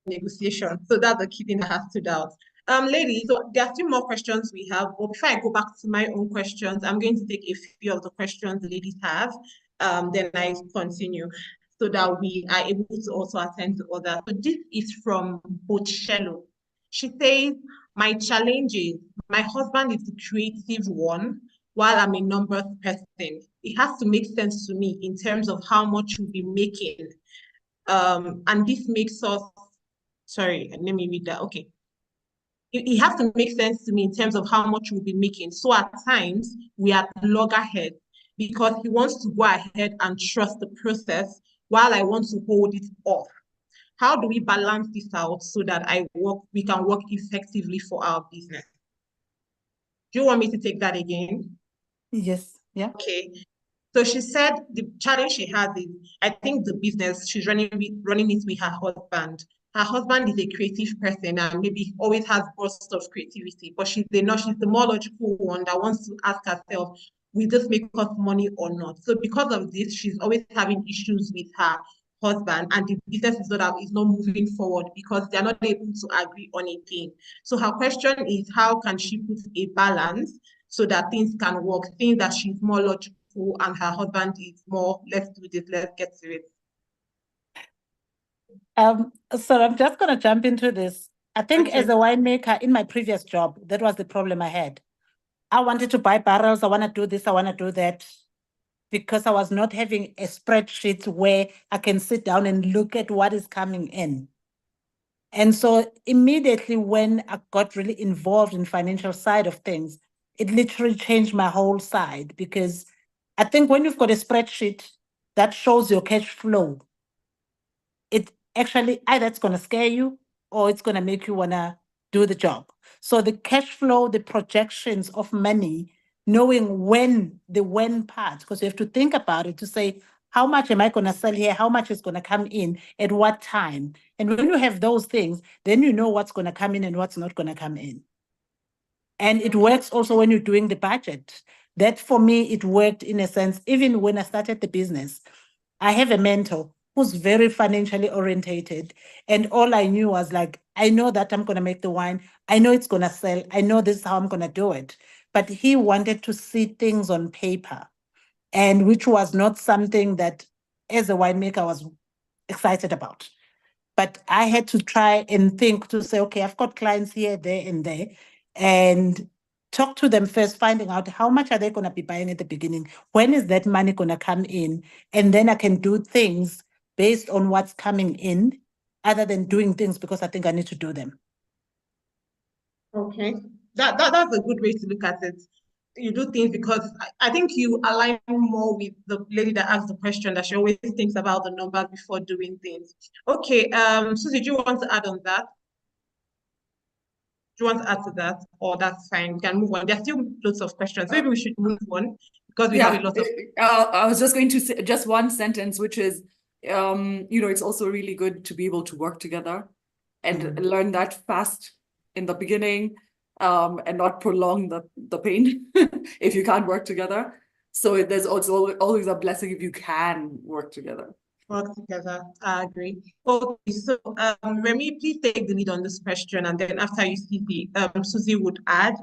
negotiation. So that's the key thing that has stood out. Ladies, so there are 2 more questions we have. But before I go back to my own questions, I'm going to take a few of the questions the ladies have. Then I continue so that we are able to also attend to others. So this is from Bocello. She says, my challenge is my husband is the creative one while I'm a numbers person. It has to make sense to me in terms of how much we'll be making. And this makes us, sorry, let me read that. Okay. It has to make sense to me in terms of how much we'll be making. So at times we are loggerhead because he wants to go ahead and trust the process while I want to hold it off. How do we balance this out so that we can work effectively for our business? Do you want me to take that again? Yes. Yeah. Okay. So she said the challenge she has is, I think the business she's running it with her husband. Her husband is a creative person and maybe always has bursts of creativity, but she's the more logical one that wants to ask herself, will this make us money or not? So because of this, she's always having issues with her husband, and the business is not moving forward because they're not able to agree on a thing. So her question is, how can she put a balance so that things can work, things that she's more logical and her husband is more, let's do this, let's get to it. So I'm just going to jump into this. I think Okay. as a winemaker in my previous job, that was the problem I had. I wanted to buy barrels. I want to do this. I want to do that, because I was not having a spreadsheet where I can sit down and look at what is coming in. And so immediately when I got really involved in financial side of things, it literally changed my whole side, because I think when you've got a spreadsheet that shows your cash flow, it actually either it's going to scare you or it's going to make you want to do the job. So the cash flow, the projections of money, knowing when part, because you have to think about it to say, how much am I going to sell here? How much is going to come in at what time? And when you have those things, then you know what's going to come in and what's not going to come in. And it works also when you're doing the budget. That for me, it worked in a sense, even when I started the business. I have a mentor who's very financially orientated. And all I knew was like, I know that I'm going to make the wine. I know it's going to sell. I know this is how I'm going to do it. But he wanted to see things on paper, and which was not something that as a winemaker I was excited about. But I had to try and think to say, okay, I've got clients here, there, and talk to them first, finding out how much are they going to be buying at the beginning? When is that money going to come in? And then I can do things based on what's coming in, other than doing things because I think I need to do them. Okay, that's a good way to look at it. You do things because I think you align more with the lady that asked the question, that she always thinks about the numbers before doing things. Okay, Susie, do you want to add on that? Do you want to add to that? Or that's fine, we can move on. There's still lots of questions. Maybe we should move on because we have a lot of. I was just going to say just one sentence, which is, it's also really good to be able to work together and learn that fast in the beginning, and not prolong the pain if you can't work together. So there's also always a blessing if you can work together. Work together. I agree. Okay, so Remy, please take the lead on this question, and then after you see Susie would add.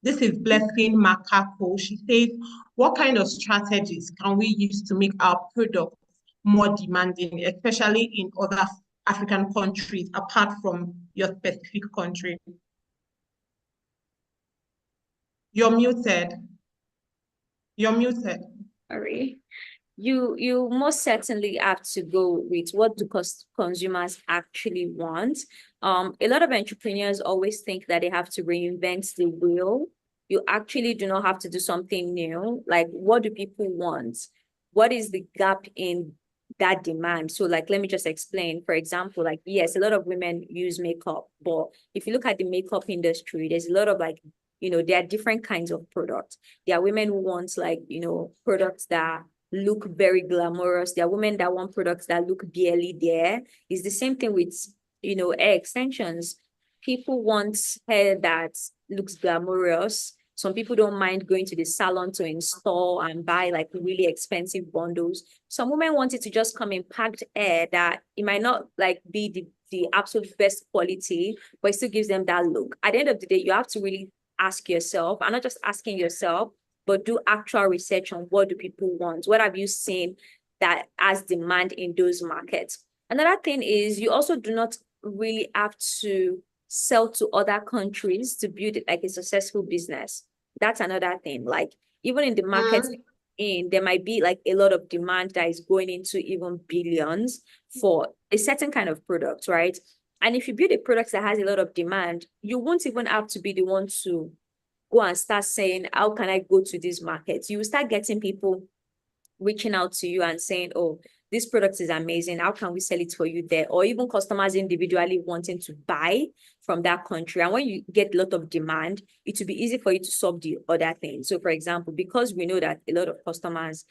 This is Blessing Makako. She says, what kind of strategies can we use to make our products more demanding, especially in other African countries, apart from your specific country? You're muted. You're muted. Sorry. You most certainly have to go with what do consumers actually want. A lot of entrepreneurs always think that they have to reinvent the wheel. You actually do not have to do something new. Like, what do people want? What is the gap in that demand? So like, let me just explain. For example, like, yes, a lot of women use makeup, but if you look at the makeup industry, there's a lot of like, there are different kinds of products. There are women who want like, products that look very glamorous. There are women that want products that look barely there. It's the same thing with, hair extensions. People want hair that looks glamorous. Some people don't mind going to the salon to install and buy like really expensive bundles. Some women want it to just come in packed hair that it might not like be the the absolute best quality, but it still gives them that look. At the end of the day, you have to really ask yourself, and not just asking yourself, but do actual research on what do people want? What have you seen that has demand in those markets? Another thing is you also do not really have to sell to other countries to build it like a successful business. That's another thing. Like even in the markets there might be like a lot of demand that is going into even billions for a certain kind of product, right? And if you build a product that has a lot of demand, you won't even have to be the one to go and start saying, how can I go to these markets? You will start getting people reaching out to you and saying, oh, this product is amazing. How can we sell it for you there? Or even customers individually wanting to buy from that country. And when you get a lot of demand, it will be easy for you to solve the other things. So for example, because we know that a lot of customers,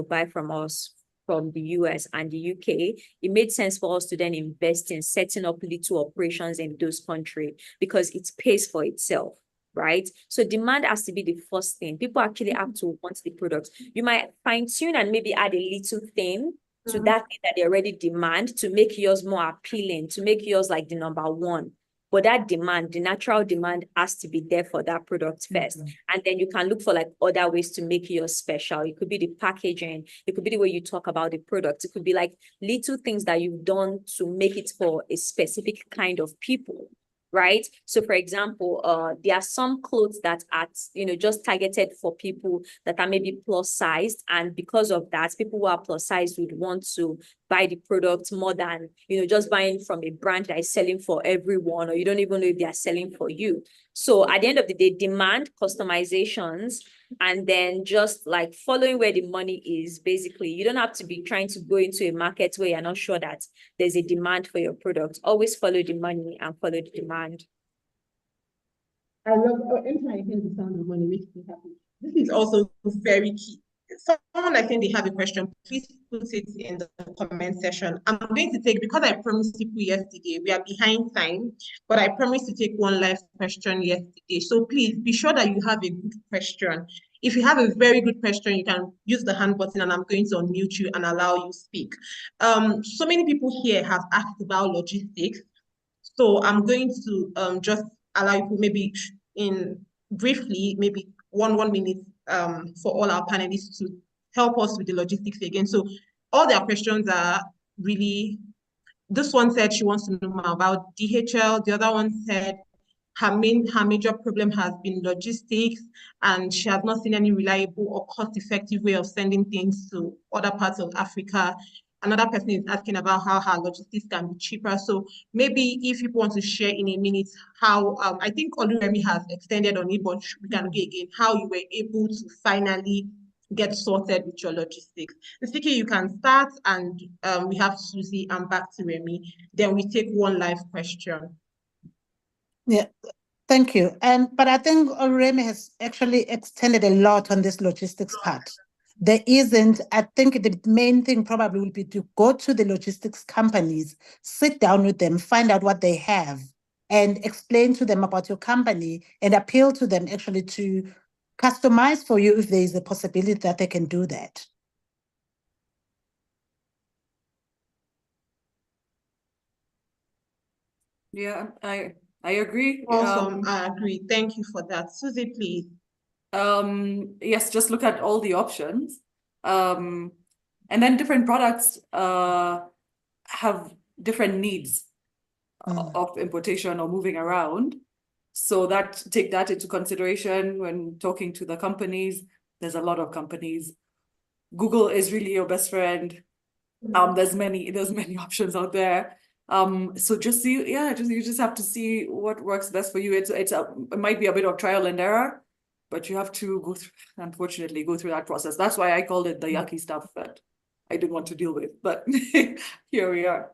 buy from us from the US and the UK, it made sense for us to then invest in setting up little operations in those countries because it pays for itself. Right? So demand has to be the first thing. People actually have to want the product. You might fine tune and maybe add a little thing to that thing that they already demand to make yours more appealing, to make yours like the number one. But that demand, the natural demand has to be there for that product first. And then you can look for like other ways to make yours special. It could be the packaging. It could be the way you talk about the product. It could be like little things that you've done to make it for a specific kind of people. Right? So for example, there are some clothes that are, just targeted for people that are maybe plus sized. And because of that, people who are plus sized would want to buy the product more than, just buying from a brand that is selling for everyone, or you don't even know if they are selling for you. So at the end of the day, demand, customizations, and then just like following where the money is. Basically, you don't have to be trying to go into a market where you're not sure that there's a demand for your product. Always follow the money and follow the demand. I love every time I hear the sound of money makes me happy. This is also very key. Someone, I think they have a question. Please put it in the comment section. I'm going to take, because I promised people yesterday, we are behind time, but I promised to take one live question yesterday. So please be sure that you have a good question. If you have a very good question, you can use the hand button and I'm going to unmute you and allow you speak. So many people here have asked about logistics. So I'm going to just allow you maybe briefly, maybe one minute for all our panelists to help us with the logistics again. So all their questions are really, this one said she wants to know more about DHL. The other one said her major problem has been logistics and she has not seen any reliable or cost-effective way of sending things to other parts of Africa. Another person is asking about how her logistics can be cheaper. So maybe if you want to share in a minute how, I think Oluremi has extended on it, but we can go again, how you were able to finally get sorted with your logistics. Sticky, you can start, and we have Susie and back to Remy. Then we take one live question. Yeah, thank you. But I think Remy has actually extended a lot on this logistics part. There isn't, I think the main thing probably will be to go to the logistics companies, sit down with them, find out what they have, and explain to them about your company and appeal to them actually to customize for you if there is a possibility that they can do that. Yeah, I agree. Awesome, I agree. Thank you for that. Susie, please. Yes, just look at all the options. And then different products have different needs of importation or moving around. So take that into consideration when talking to the companies. There's a lot of companies. Google is really your best friend. There's many options out there. So just see, you just have to see what works best for you. It might be a bit of trial and error, but you have to unfortunately go through that process. That's why I called it the yucky stuff that I didn't want to deal with, but here we are.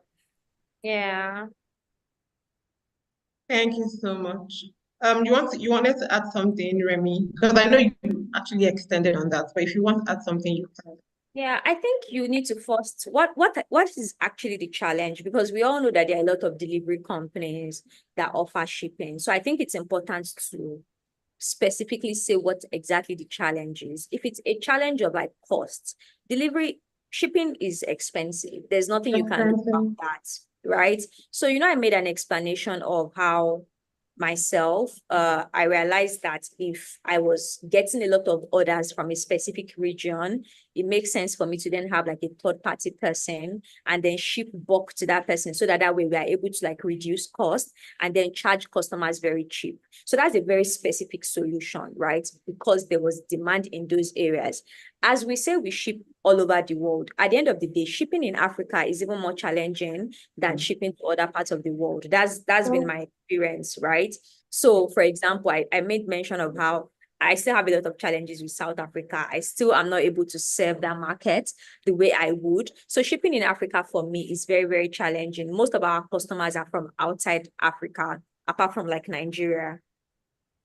Yeah. Thank you so much. You wanted to add something, Remy? Because I know you actually extended on that, but if you want to add something, you can. Yeah, I think you need to first, what is actually the challenge? Because we all know that there are a lot of delivery companies that offer shipping. So I think it's important to specifically say what exactly the challenge is. If it's a challenge of like cost, shipping is expensive. There's nothing you can do about that. right? So, I made an explanation of how myself, I realized that if I was getting a lot of orders from a specific region, it makes sense for me to then have like a third party person and then ship bulk to that person so that way we are able to like reduce cost and then charge customers very cheap. So that's a very specific solution, right? Because there was demand in those areas. As we say, we ship all over the world. At the end of the day, shipping in Africa is even more challenging than shipping to other parts of the world. That's been my experience, right? So, for example, I made mention of how I still have a lot of challenges with South Africa. I still am not able to serve that market the way I would. So shipping in Africa for me is very, very challenging. Most of our customers are from outside Africa, apart from like Nigeria.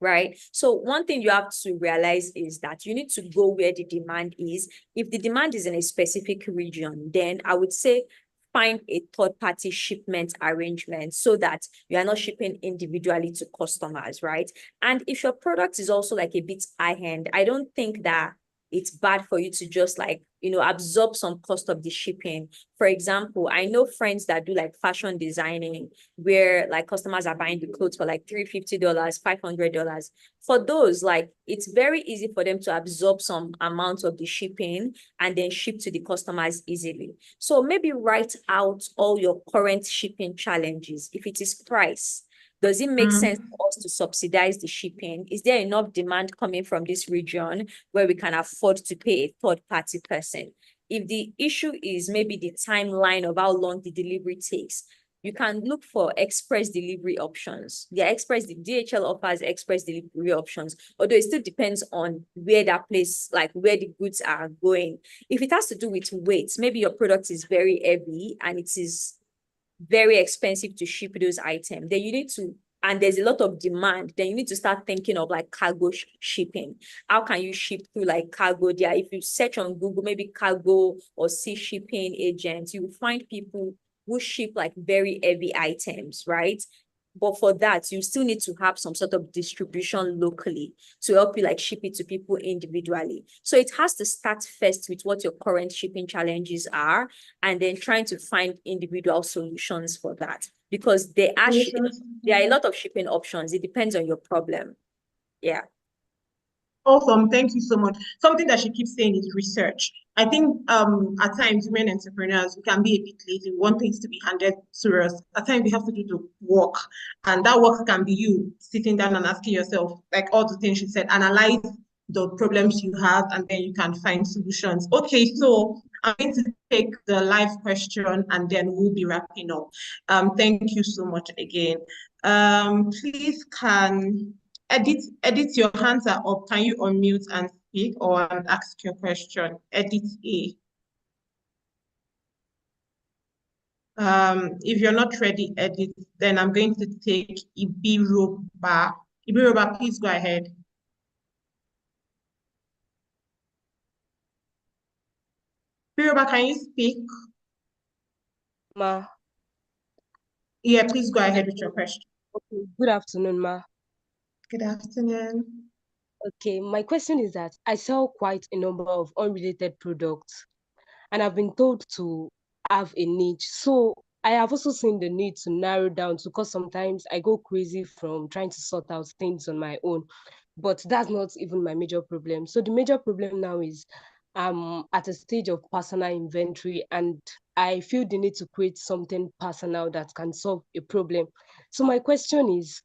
Right. So one thing you have to realize is that you need to go where the demand is. If the demand is in a specific region, then I would say find a third-party shipment arrangement so that you are not shipping individually to customers, right? And if your product is also like a bit high-end, I don't think that it's bad for you to just like, absorb some cost of the shipping. For example, I know friends that do like fashion designing where like customers are buying the clothes for like $350, $500. For those, like it's very easy for them to absorb some amount of the shipping and then ship to the customers easily. So maybe write out all your current shipping challenges. If it is price, does it make sense for us to subsidize the shipping? Is there enough demand coming from this region where we can afford to pay a third-party person? If the issue is maybe the timeline of how long the delivery takes, you can look for express delivery options. The DHL offers express delivery options, although it still depends on where that place, like where the goods are going. If it has to do with weight, maybe your product is very heavy and it is very expensive to ship those items, then you need to, and there's a lot of demand, then you need to start thinking of like cargo shipping. How can you ship through like cargo there? If you search on Google, maybe cargo or sea shipping agents, you will find people who ship like very heavy items, right? But for that, you still need to have some sort of distribution locally to help you like ship it to people individually. So it has to start first with what your current shipping challenges are, and then trying to find individual solutions for that. Because there are a lot of shipping options. It depends on your problem. Yeah. Awesome. Thank you so much. Something that she keeps saying is research. I think at times women entrepreneurs, we can be a bit lazy. We want things to be handed to us. At times we have to do the work. And that work can be you sitting down and asking yourself, like all the things she said, analyze the problems you have, and then you can find solutions. Okay, so I'm going to take the live question and then we'll be wrapping up. Thank you so much again. Please can edit your hands are up. Can you unmute and speak or ask your question? Edit A. If you're not ready, edit, then I'm going to take Ibiroba. Ibiroba, please go ahead. Ibiroba, can you speak? Ma. Yeah, please go ahead with your question. Okay. Good afternoon, Ma. Good afternoon. Okay, my question is that I sell quite a number of unrelated products and I've been told to have a niche. So I have also seen the need to narrow down because sometimes I go crazy from trying to sort out things on my own, but that's not even my major problem. So the major problem now is I'm at a stage of personal inventory and I feel the need to create something personal that can solve a problem. So my question is,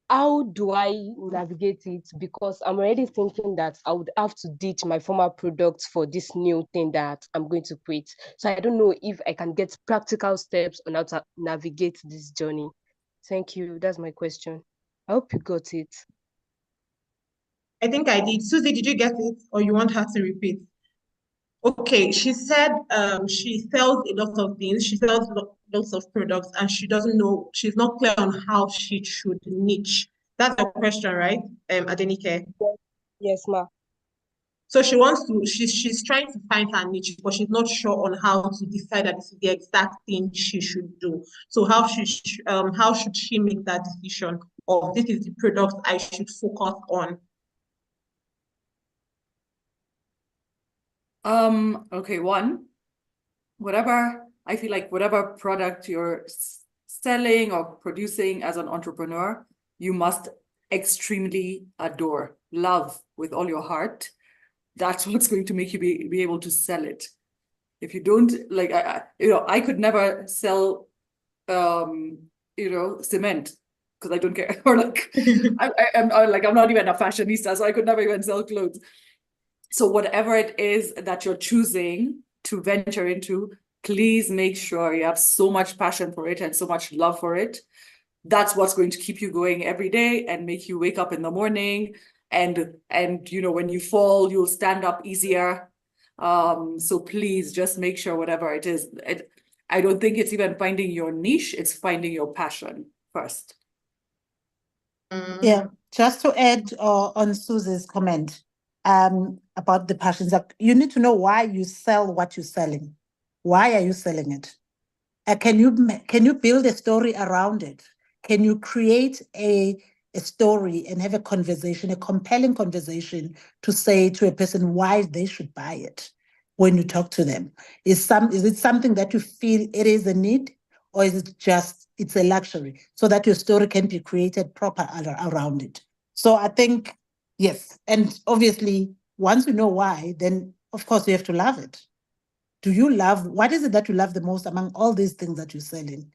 how do I navigate it? Because I'm already thinking that I would have to ditch my former products for this new thing that I'm going to create. So I don't know if I can get practical steps on how to navigate this journey. Thank you. That's my question. I hope you got it. I think I did. Susie, did you get it or you want her to repeat? Okay, she said she sells a lot of things. She sells lots of products and she doesn't know, she's not clear on how she should niche. That's your question, right, Adenike? Yes, ma. So she wants to, she's trying to find her niche, but she's not sure on how to decide that this is the exact thing she should do. So how should she make that decision of this is the product I should focus on? Okay, one, whatever I feel like whatever product you're selling or producing as an entrepreneur, you must extremely adore, love with all your heart. That's what's going to make you be able to sell it. If you don't, like, I could never sell, cement because I don't care. Or like, I'm not even a fashionista, so I could never even sell clothes. So whatever it is that you're choosing to venture into, please make sure you have so much passion for it and so much love for it. That's what's going to keep you going every day and make you wake up in the morning. And when you fall, you'll stand up easier. So please just make sure whatever it is, I don't think it's even finding your niche, it's finding your passion first. Yeah, just to add on Susie's comment about the passions, like, you need to know why you sell what you're selling. Why are you selling it? Can you build a story around it? Can you create a story and have a conversation, a compelling conversation to say to a person why they should buy it when you talk to them? Is it something that you feel it is a need, or is it just it's a luxury, so that your story can be created proper around it? So I think, yes. And obviously, once you know why, then of course you have to love it. What is it that you love the most among all these things that you're selling?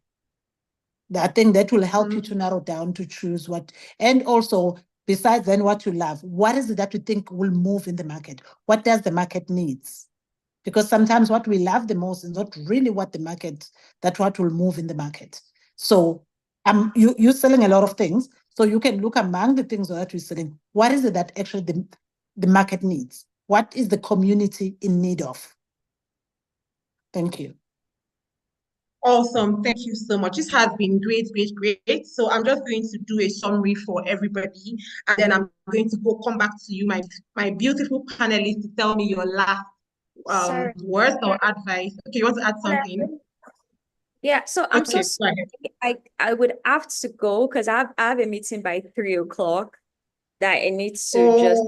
I think that will help you to narrow down to choose what, and also besides then what you love, what is it that you think will move in the market? What does the market needs? Because sometimes what we love the most is not really what will move in the market. So you're selling a lot of things, so you can look among the things that you're selling. What is it that actually the market needs? What is the community in need of? Thank you. Awesome. Thank you so much. This has been great, great, great. So I'm just going to do a summary for everybody, and then I'm going to come back to you, my beautiful panelists, to tell me your last words or advice. Okay, you want to add something? Yeah, so I'm so Okay, sorry. I would have to go because I have a meeting by 3 o'clock that I need to just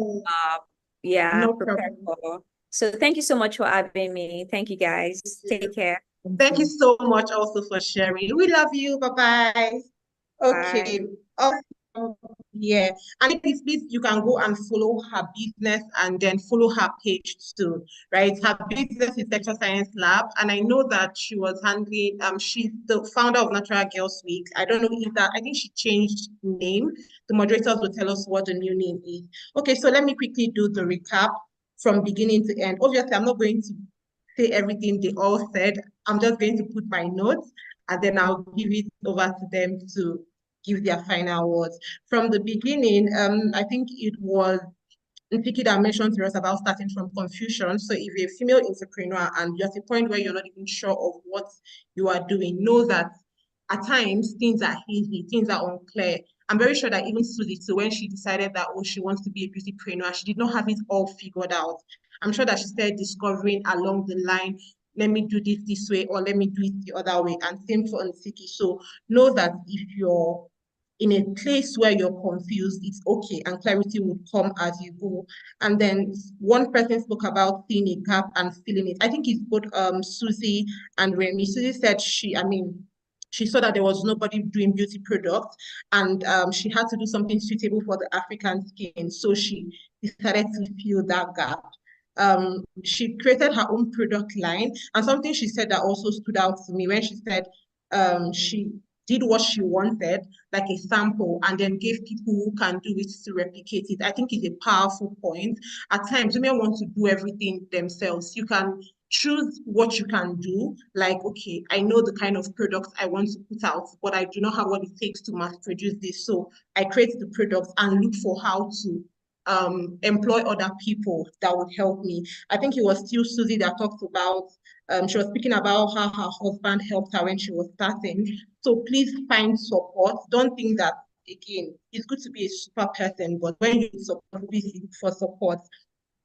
no prepare problem. for. So thank you so much for having me. Thank you guys. Take care. Thank you so much also for sharing. We love you. Bye-bye. Okay. Yeah. And please, you can go and follow her business and then follow her page too, right? Her business is Texture Science Lab. And I know that she was handling, she's the founder of Natural Girls Week. I don't know I think she changed name. The moderators will tell us what the new name is. Okay, so let me quickly do the recap from beginning to end. Obviously, I'm not going to say everything they all said. I'm just going to put my notes and then I'll give it over to them to give their final words. From the beginning, I think it was Nfiki that mentioned to us about starting from confusion. So if you're a female entrepreneur and you're at a point where you're not even sure of what you are doing, know that at times things are hazy, things are unclear. I'm very sure that even Susie, so when she decided that, she wants to be a beautypreneur, she did not have it all figured out. I'm sure that she started discovering along the line, let me do this way, or let me do it the other way. And same for Nfiki. So know that if you're in a place where you're confused, it's okay, and clarity will come as you go. And then one person spoke about seeing a gap and filling it. I think it's both Susie and Remy. Susie said she saw that there was nobody doing beauty products, and she had to do something suitable for the African skin. So she decided to fill that gap. She created her own product line, and something she said that also stood out to me when she said she did what she wanted, like a sample, and then gave people who can do it to replicate it. I think it's a powerful point. At times, women want to do everything themselves. You can choose what you can do. Like, okay, I know the kind of products I want to put out, but I do not have what it takes to mass produce this. So I create the products and look for how to employ other people that would help me. I think it was still Susie that talked about, she was speaking about how her husband helped her when she was starting. So please find support. Don't think that, again, it's good to be a super person, but when you need support, please look for support.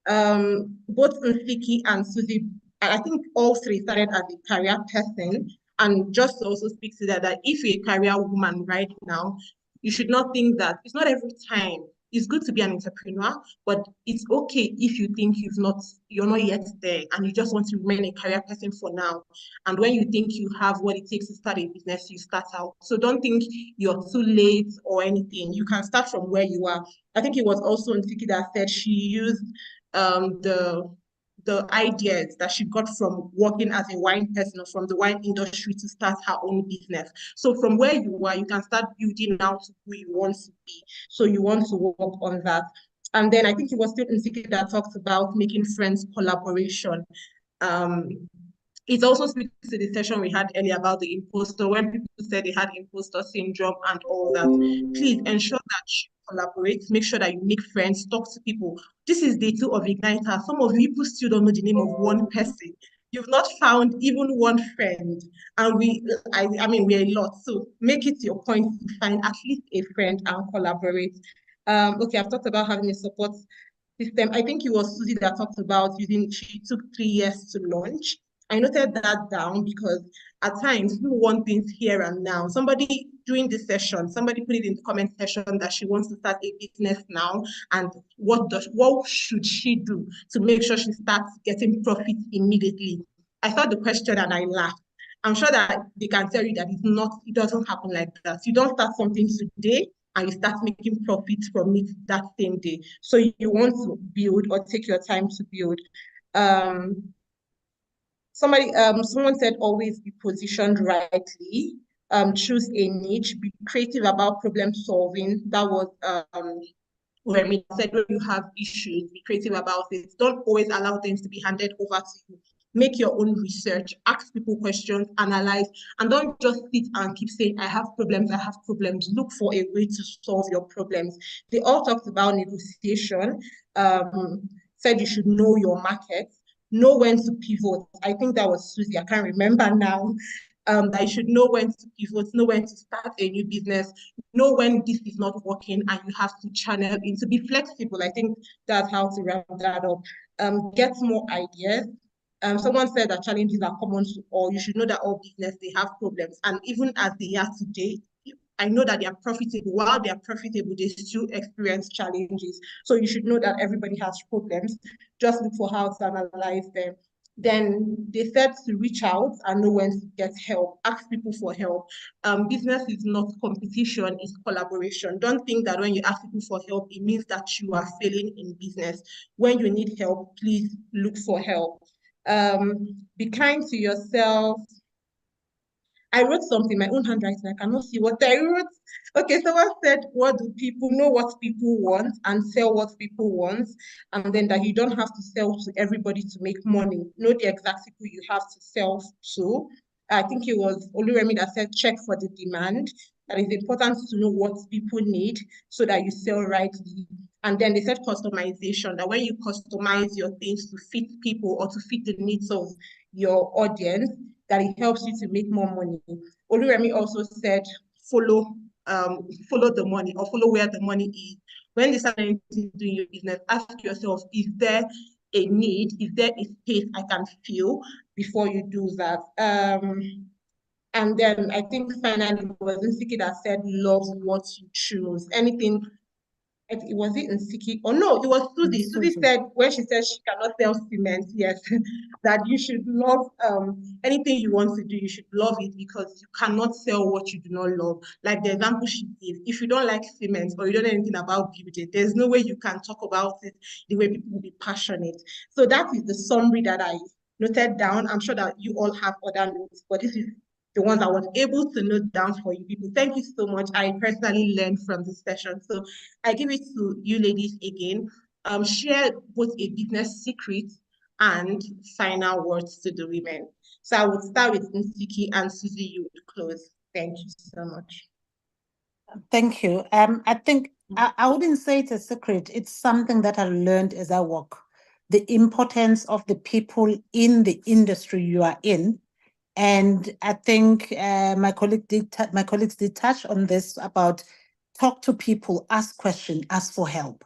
Both Nfiki and Susie, I think all three started as a career person. And just to also speak to that if you're a career woman right now, you should not think that it's not every time it's good to be an entrepreneur, but it's okay if you think you're not yet there and you just want to remain a career person for now. And when you think you have what it takes to start a business, you start out. So don't think you're too late or anything. You can start from where you are. I think it was also Nsiki that said she used the ideas that she got from working as a wine person or from the wine industry to start her own business. So from where you are, you can start building out to who you want to be. So you want to work on that. And then I think it was still Nsiki that talked about making friends, collaboration. It also speaks to the session we had earlier about the imposter, when people said they had imposter syndrome and all that. Please ensure that you collaborate, make sure that you make friends, talk to people. This is day 2 of IgniteHER. Some of you people still don't know the name of one person. You've not found even one friend. And I mean, we're a lot. So make it your point to find at least a friend and collaborate. Okay, I've talked about having a support system. I think it was Susie that talked about she took 3 years to launch. I noted that down because at times people want things here and now. Somebody during this session, somebody put it in the comment section that she wants to start a business now, and what should she do to make sure she starts getting profit immediately? I saw the question and I laughed. I'm sure that they can tell you that it doesn't happen like that. You don't start something today and you start making profit from it that same day. So you want to build or take your time to build. Someone said always be positioned rightly, choose a niche, be creative about problem solving. That was Remy said, when you have issues, be creative about it. Don't always allow things to be handed over to you. Make your own research, ask people questions, analyze, and don't just sit and keep saying, I have problems. Look for a way to solve your problems. They all talked about negotiation, said you should know your market, know when to pivot. I think that was Susie, I can't remember now. That you should know when to pivot, know when to start a new business, know when this is not working and you have to channel in, to be flexible. I think that's how to wrap that up. Get more ideas. Someone said that challenges are common to all. You should know that all business, they have problems. And even as they are today, I know that they are profitable. While they are profitable, they still experience challenges. So you should know that everybody has problems. Just look for how to analyze them. Then they said to reach out and know when to get help. Ask people for help. Business is not competition, it's collaboration. Don't think that when you ask people for help, it means that you are failing in business. When you need help, please look for help. Be kind to yourself. I wrote something, my own handwriting, I cannot see what I wrote. Okay, someone said, what do people know what people want and sell what people want? And then that you don't have to sell to everybody to make money. Know the exact people you have to sell to. I think it was Oluremi that said, check for the demand. That it's important to know what people need so that you sell rightly. And then they said customization, that when you customize your things to fit people or to fit the needs of your audience, that it helps you to make more money. Oluremi also said, follow the money or follow where the money is. When you start doing your business, ask yourself, is there a need? Is there a space I can fill before you do that? And then I think finally it was Nsiki that said, love what you choose. Anything. It was it Nsiki? Oh no, it was Susie. Susie said, when she said she cannot sell cement, yes, that you should love anything you want to do, you should love it, because you cannot sell what you do not love. Like the example she gave, if you don't like cement or you don't know anything about building, there's no way you can talk about it the way people will be passionate. So that is the summary that I noted down. I'm sure that you all have other notes, but this is the ones I was able to note down for you people. Thank you so much. I personally learned from this session. So I give it to you ladies again. Share both a business secret and final words to the women. So I would start with Nsiki, and Susie, you would close. Thank you so much. Thank you. I think I wouldn't say it's a secret. It's something that I learned as I work. The importance of the people in the industry you are in. And I think my colleagues did touch on this about talk to people, ask questions, ask for help.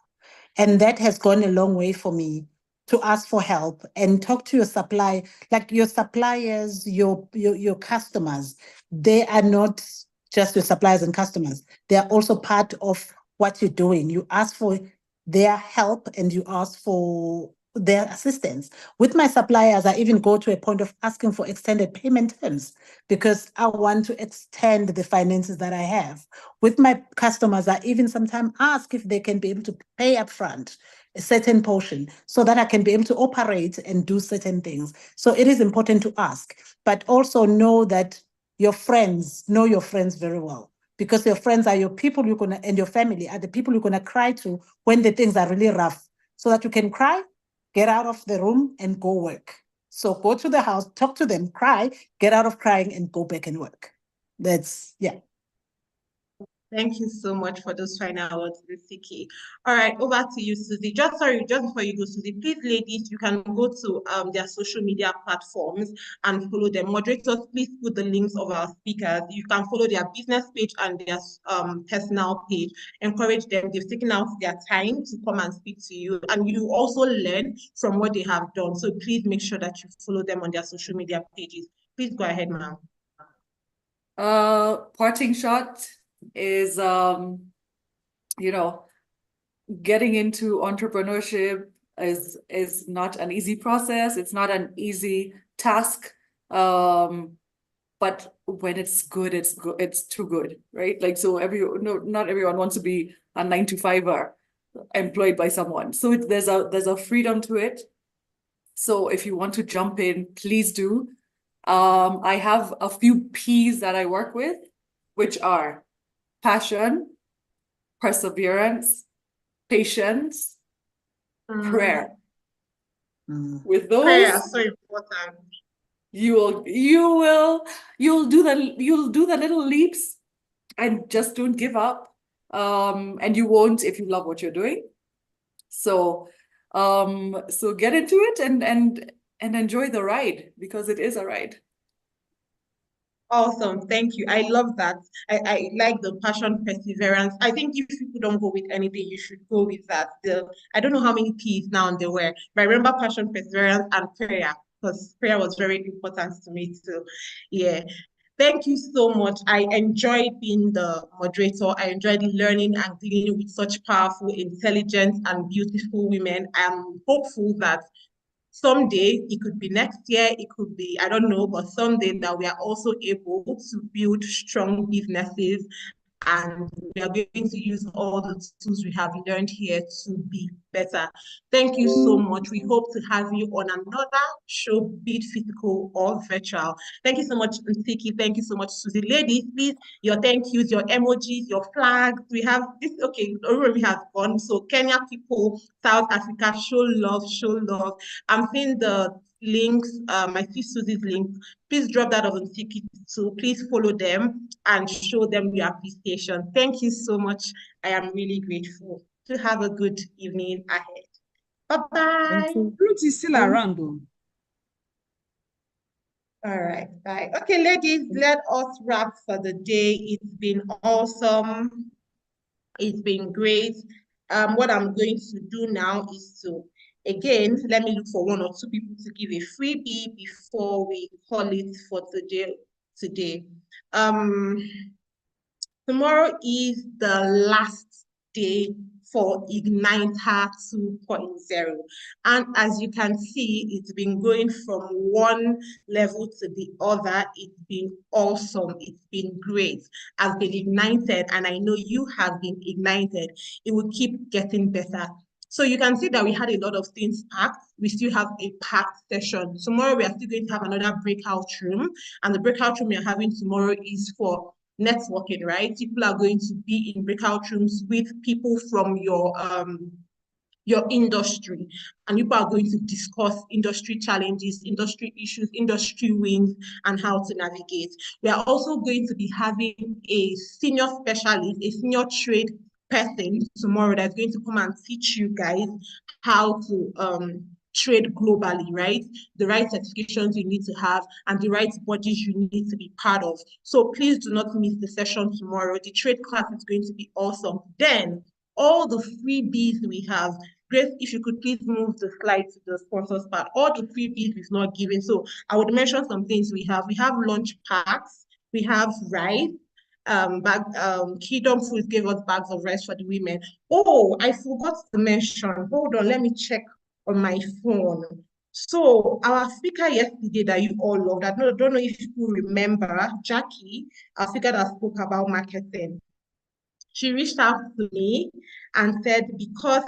And that has gone a long way for me, to ask for help and talk to your supply, like your suppliers, your customers. They are not just your suppliers and customers. They are also part of what you're doing. You ask for their help and you ask for their assistance. With my suppliers, I even go to a point of asking for extended payment terms because I want to extend the finances that I have. With my customers, I even sometimes ask if they can be able to pay upfront a certain portion so that I can be able to operate and do certain things. So it is important to ask, but also know that your friends, know your friends very well, because your friends are your people and your family are the people you're gonna cry to when the things are really rough, so that you can cry, get out of the room and go work. So go to the house, talk to them, cry, get out of crying and go back and work. That's, yeah. Thank you so much for those final words, Siki. All right, over to you, Susie. Just before you go, Susie, please, ladies, you can go to their social media platforms and follow them. Moderators, please put the links of our speakers. You can follow their business page and their personal page. Encourage them. They've taken out their time to come and speak to you, and you also learn from what they have done. So please make sure that you follow them on their social media pages. Please go ahead, ma'am. Parting shot is, you know, getting into entrepreneurship is not an easy process. It's not an easy task. But when it's good, it's too good, right? Like, so not everyone wants to be a 9-to-5er employed by someone. So there's a freedom to it. So if you want to jump in, please do. I have a few P's that I work with, which are passion, perseverance, patience, prayer. With those, prayer is so important. You'll do the little leaps and just don't give up. And you won't if you love what you're doing. So get into it and enjoy the ride, because it is a ride. Awesome. Thank you. I love that. I like the passion, perseverance. I think if people don't go with anything, you should go with that. I don't know how many P's now there were, but I remember passion, perseverance, and prayer, because prayer was very important to me too. Yeah. Thank you so much. I enjoyed being the moderator. I enjoyed learning and dealing with such powerful, intelligent, and beautiful women. I'm hopeful that someday, it could be next year, it could be, I don't know, but someday that we are also able to build strong businesses, and we are going to use all the tools we have learned here to be better. Thank you so much. We hope to have you on another show, be it physical or virtual. Thank you so much, Nsiki. Thank you so much, Susie. Ladies, please, your thank yous, your emojis, your flags. We have this, okay, we have gone. So Kenya people, South Africa, show love, show love. I'm seeing the links, I see Susie's links. Please drop that on Nsiki, so please follow them and show them your appreciation. Thank you so much. I am really grateful. To have a good evening ahead. Bye-bye. Ruth is still around though. All right, bye. Okay, ladies, let us wrap for the day. It's been awesome. It's been great. What I'm going to do now is to, again, let me look for 1 or 2 people to give a freebie before we call it for today. Tomorrow is the last day for IgniteHER 2.0. And as you can see, it's been going from one level to the other. It's been awesome. It's been great. I've been ignited, and I know you have been ignited. It will keep getting better. So you can see that we had a lot of things packed. We still have a packed session. Tomorrow, we are still going to have another breakout room. And the breakout room we are having tomorrow is for networking, right? People are going to be in breakout rooms with people from your industry, and people are going to discuss industry challenges, industry issues, industry wins, and how to navigate. We are also going to be having a senior specialist, a senior trade person tomorrow that's going to come and teach you guys how to trade globally, right? The right certifications you need to have and the right bodies you need to be part of. So please do not miss the session tomorrow. The trade class is going to be awesome. Then all the freebies we have, Grace, if you could please move the slide to the sponsors part. All the freebies is not given. So I would mention some things we have. We have lunch packs, we have rice, Kingdom Foods gave us bags of rice for the women. Oh, I forgot to mention. Hold on, let me check on my phone. So our speaker yesterday that you all loved, I don't know if you remember, Jackie, our speaker that spoke about marketing. She reached out to me and said, because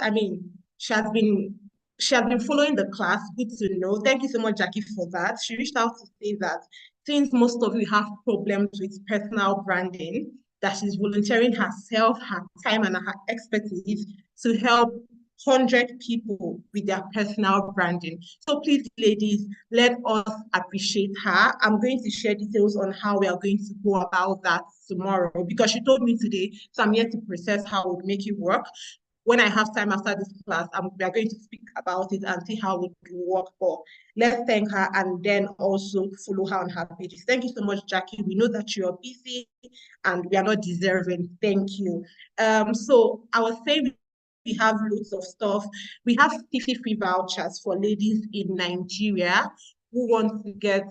she has been following the class. Good to know. Thank you so much, Jackie, for that. She reached out to say that since most of you have problems with personal branding, that she's volunteering herself, her time, and her expertise to help 100 people with their personal branding. So please, ladies, let us appreciate her. I'm going to share details on how we are going to go about that tomorrow, because she told me today, so I'm here to process how it would make it work. When I have time after this class, we are going to speak about it and see how it will work. But let's thank her and then also follow her on her pages. Thank you so much, Jackie. We know that you're busy and we are not deserving. Thank you. So I was saying we have loads of stuff. We have 50 free vouchers for ladies in Nigeria who want to get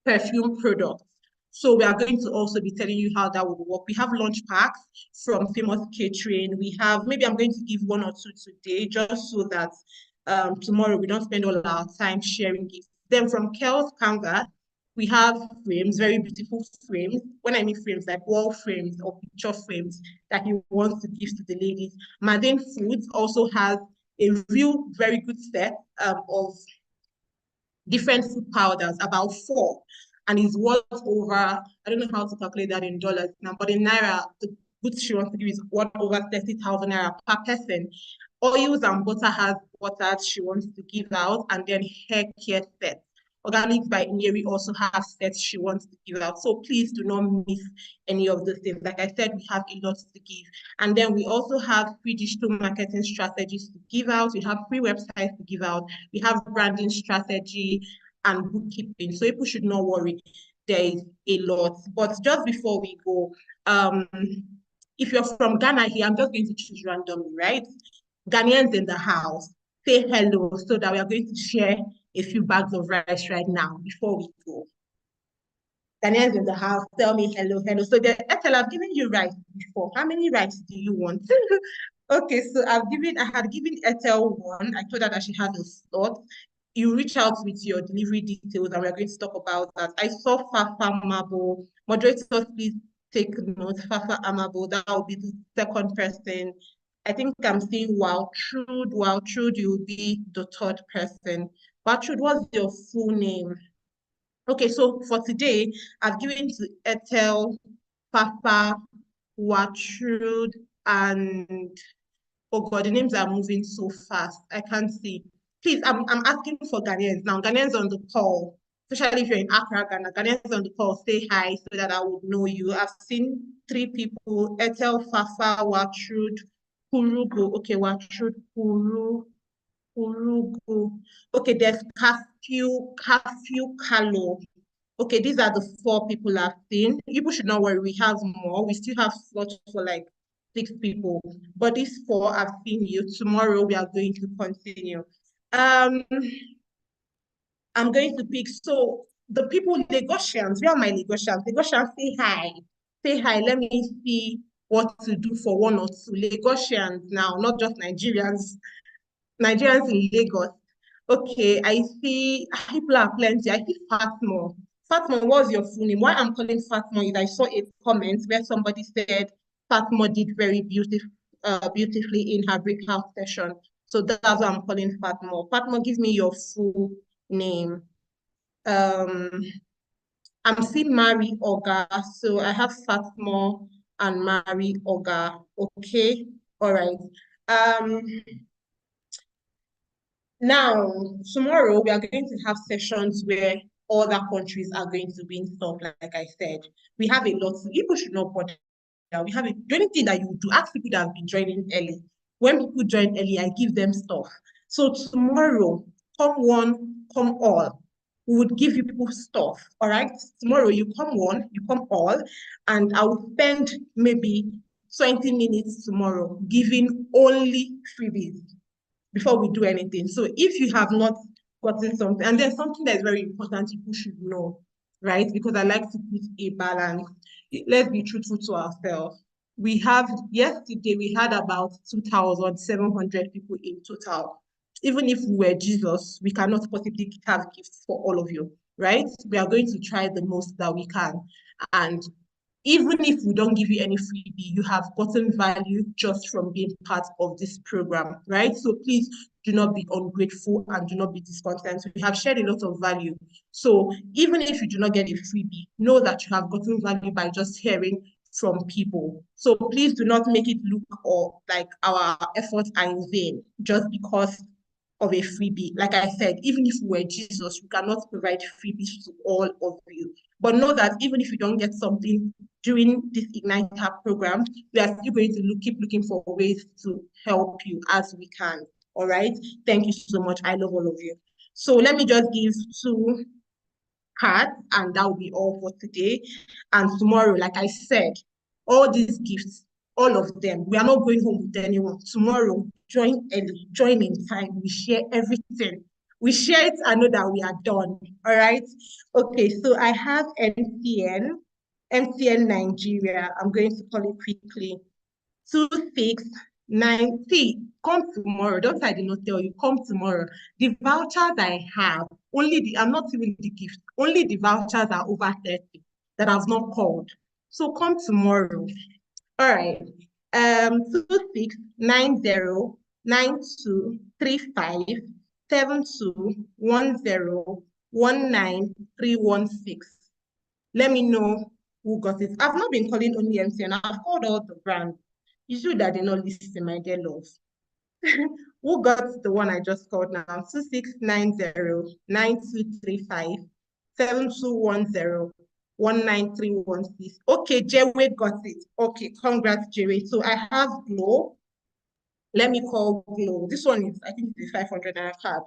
perfume products. So we are going to also be telling you how that would work. We have lunch packs from Famous Catering. We have, maybe I'm going to give 1 or 2 today, just so that tomorrow we don't spend all our time sharing gifts. Then from Kel's Canvas, we have frames, very beautiful frames. When I mean frames, like wall frames or picture frames that he wants to give to the ladies. Madden Foods also has a real very good set of different food powders, about 4, and is worth over, I don't know how to calculate that in dollars now, but in Naira, the goods she wants to give is worth over 30,000 Naira per person. Oils and butter has butters she wants to give out, and then hair care sets. Organics by Nyeri also have sets she wants to give out. So please do not miss any of those things. Like I said, we have a lot to give. And then we also have free digital marketing strategies to give out. We have free websites to give out. We have branding strategy and bookkeeping. So people should not worry. There is a lot. But just before we go, if you're from Ghana here, I'm just going to choose randomly, right? Ghanaians in the house, say hello so that we are going to share a few bags of rice right now before we go. Ghanaians in the house, tell me hello, hello. So Ethel, I've given you rice before. How many rice do you want? Okay, so I had given Ethel 1. I told her that she had a slot. You reach out with your delivery details and we're going to talk about that. I saw Fafa Mabo. Moderators, please take note. Fafa Amabo, that will be the second person. I think I'm seeing Waltrude. Waltrude, you'll be the 3rd person. Waltrude, what's your full name? Okay, so for today, I've given to Ethel, Papa, Waltrude, and oh God, the names are moving so fast. I can't see. Please, I'm asking for Ghanaians now. Ghanaians on the call, especially if you're in Accra, Ghana. Ghanaians on the call, say hi so that I would know you. I've seen 3 people: Ethel, Fafa, Waltrude, Kurugu. Okay, Waltrude, Kurugu. Okay, there's Kafyu Kalo. Okay, these are the 4 people I've seen. People should not worry, we have more. We still have slots for like 6 people. But these 4, I've seen you. Tomorrow we are going to continue. I'm going to pick, so the people, Lagosians, where are my Lagosians? Lagosians, say hi. Say hi, let me see what to do for 1 or 2. Lagosians now, not just Nigerians. Nigerians in Lagos. Okay, I see people are plenty. I see Fatma. Fatma, what's your full name? Why I'm calling Fatma is I saw a comment where somebody said Fatma did very beautifully in her breakout session. So that's why I'm calling Fatma. Fatma, give me your full name. I'm seeing Mary Oga. So I have Fatma and Mary Oga. Okay, all right. Now, tomorrow we are going to have sessions where other countries are going to be involved. Like I said, we have a lot. People should not bother. We have the only thing that you do, ask people that have been joining early. When people join early, I give them stuff. So tomorrow, come one, come all. We would give you people stuff. All right. Tomorrow you come one, you come all, and I will spend maybe 20 minutes tomorrow giving only freebies before we do anything. So if you have not gotten something, and there's something that is very important people should know. right? Because I like to put a balance. Let's be truthful to ourselves. Yesterday, we had about 2,700 people in total. Even if we were Jesus, we cannot possibly have gifts for all of you, right? We are going to try the most that we can. And even if we don't give you any freebie, you have gotten value just from being part of this program, right? So please do not be ungrateful and do not be discontent. We have shared a lot of value. So even if you do not get a freebie, know that you have gotten value by just hearing from people. So please do not make it look like our efforts are in vain just because of a freebie. Like I said, even if we were Jesus, we cannot provide freebies to all of you. But know that even if you don't get something during this IgniteHER program, we are still going to keep looking for ways to help you as we can. All right. Thank you so much. I love all of you. So let me just give 2 cards, and that will be all for today. And tomorrow, like I said, all these gifts, all of them, we are not going home with anyone. Tomorrow, join early, join in time. We share everything. We share it and know that we are done. All right. Okay, so I have MTN Nigeria. I'm going to call it quickly. 2690. Come tomorrow. Don't I did not tell you, come tomorrow. The vouchers I have, I'm not even the gift, only the vouchers are over 30 that I've not called. So come tomorrow. All right. 2690-9235-7210-19316. Let me know who got it. I've not been calling only MTN. I've called all the brands. You should that they not listen, my dear love. Who got the one I just called now? 2690-9235-7210-19316. Okay, Jewe got it. Okay, congrats, Jewe. So I have Glow. Let me call Glow. This one is, I think it's 500 card.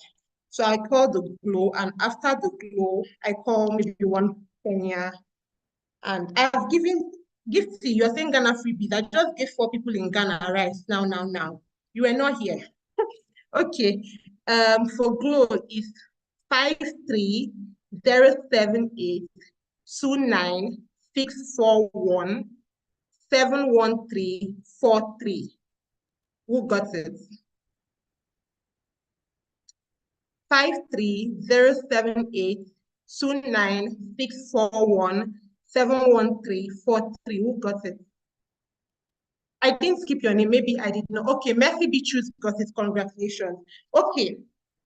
So I call the Glow, and after the Glow, I call maybe one Kenya. And I've given gifts. You're saying Ghana freebies. I just gave 4 people in Ghana right now. You were not here. Okay. For Glow is 53078-29641-71343. Who got it? 53078-29641-71343. Who got it? I didn't skip your name. Maybe I did not. Okay, Mercy Beatrice got it. Congratulations. Okay,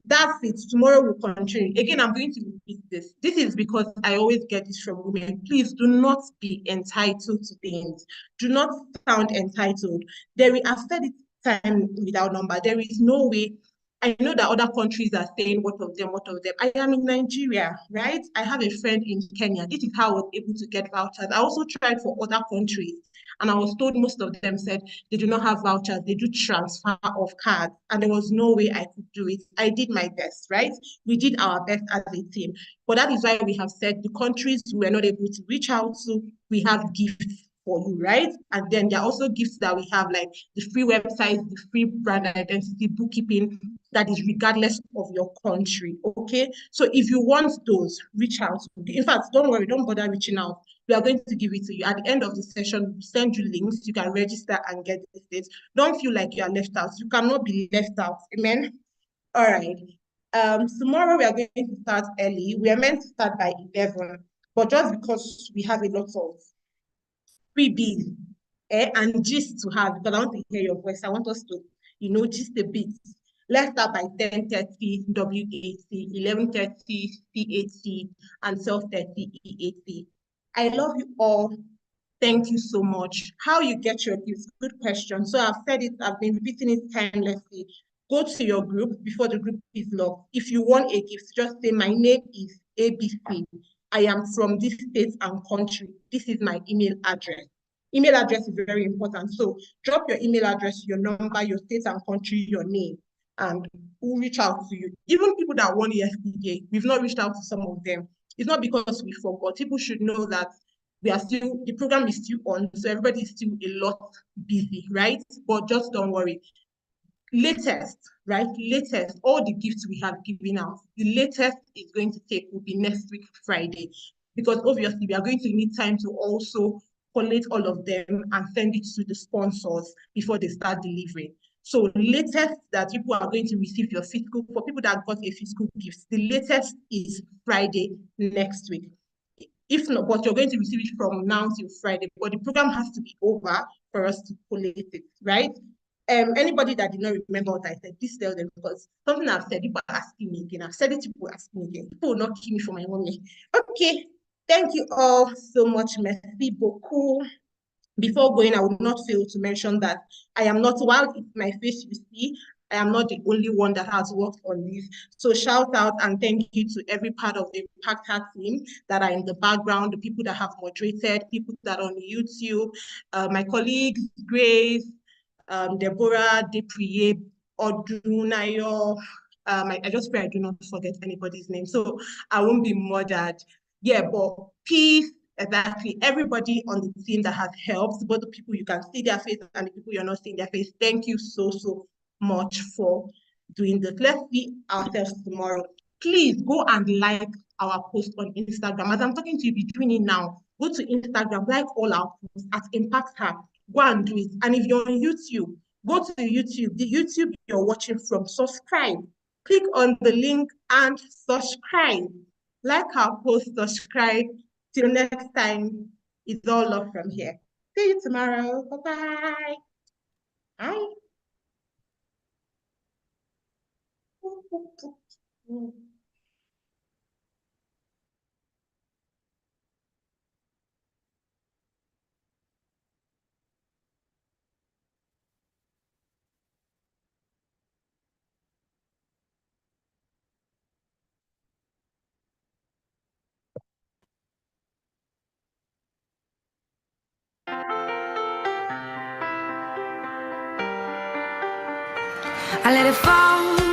that's it. Tomorrow we'll continue. Again, I'm going to repeat this. This is because I always get this from women. Please do not be entitled to things. Do not sound entitled. I've said it time without number. There is no way. I know that other countries are saying what of them. I am in Nigeria, right? I have a friend in Kenya. This is how I was able to get vouchers. I also tried for other countries, and I was told most of them said they do not have vouchers. They do transfer of cards, and there was no way I could do it. I did my best, right? We did our best as a team. But that is why we have said the countries we were not able to reach out to, we have gifts for you, right? And then there are also gifts that we have, like the free website, the free brand identity, bookkeeping, that is regardless of your country, okay? So if you want those, reach out. In fact, don't worry, don't bother reaching out. We are going to give it to you. At the end of the session, we'll send you links. You can register and get this. Don't feel like you are left out. You cannot be left out, amen? All right. Tomorrow we are going to start early. We are meant to start by 11, but just because we have a lot of freebies and gist to have, because I want to hear your voice. I want us to, gist a bit. Let's start by 10:30 WAC, 11:30 CAC, and 12:30 EAC. I love you all. Thank you so much. How you get your gifts? Good question. So I've said it, I've been repeating it timelessly. Go to your group before the group is locked. If you want a gift, just say, my name is ABC. I am from this state and country. This is my email address. Email address is very important. So drop your email address, your number, your state and country, your name, and we'll reach out to you. Even people that won yesterday, we've not reached out to some of them. It's not because we forgot. People should know that the program is still on, so everybody is still a lot busy, right? But just don't worry. Latest, all the gifts we have given out, the latest is going to take will be next week, Friday. because obviously we are going to need time to also collate all of them and send it to the sponsors before they start delivering. So latest that people are going to receive your physical, for people that got a physical gift, the latest is Friday next week. If not, but you're going to receive it from now till Friday, but the program has to be over for us to collate it, right? Anybody that did not remember what I said, please tell them, because something I've said, people are asking me again. I've said it, people asking me again. People will not kill me for my money. Okay, thank you all so much. Merci beaucoup. Before going, I would not fail to mention that I am not, while it's my face you see, I am not the only one that has worked on this. So shout out and thank you to every part of the Impact Her team that are in the background, the people that have moderated, people that are on YouTube, my colleagues, Grace, Deborah, Depriye, Odunayo. I just pray I do not forget anybody's name, so I won't be murdered. Yeah, but peace. Exactly. Everybody on the team that has helped, both the people you can see their face and the people you're not seeing their face. Thank you so much for doing this. Let's see ourselves tomorrow. Please go and like our post on Instagram. As I'm talking to you, be doing it now. Go to Instagram, like all our posts at Impact Her. Go and do it. And if you're on YouTube, go to YouTube. The YouTube you're watching from, subscribe. Click on the link and subscribe. Like our post, subscribe. Till next time, it's all love from here. See you tomorrow. Bye-bye. Bye. I let it fall.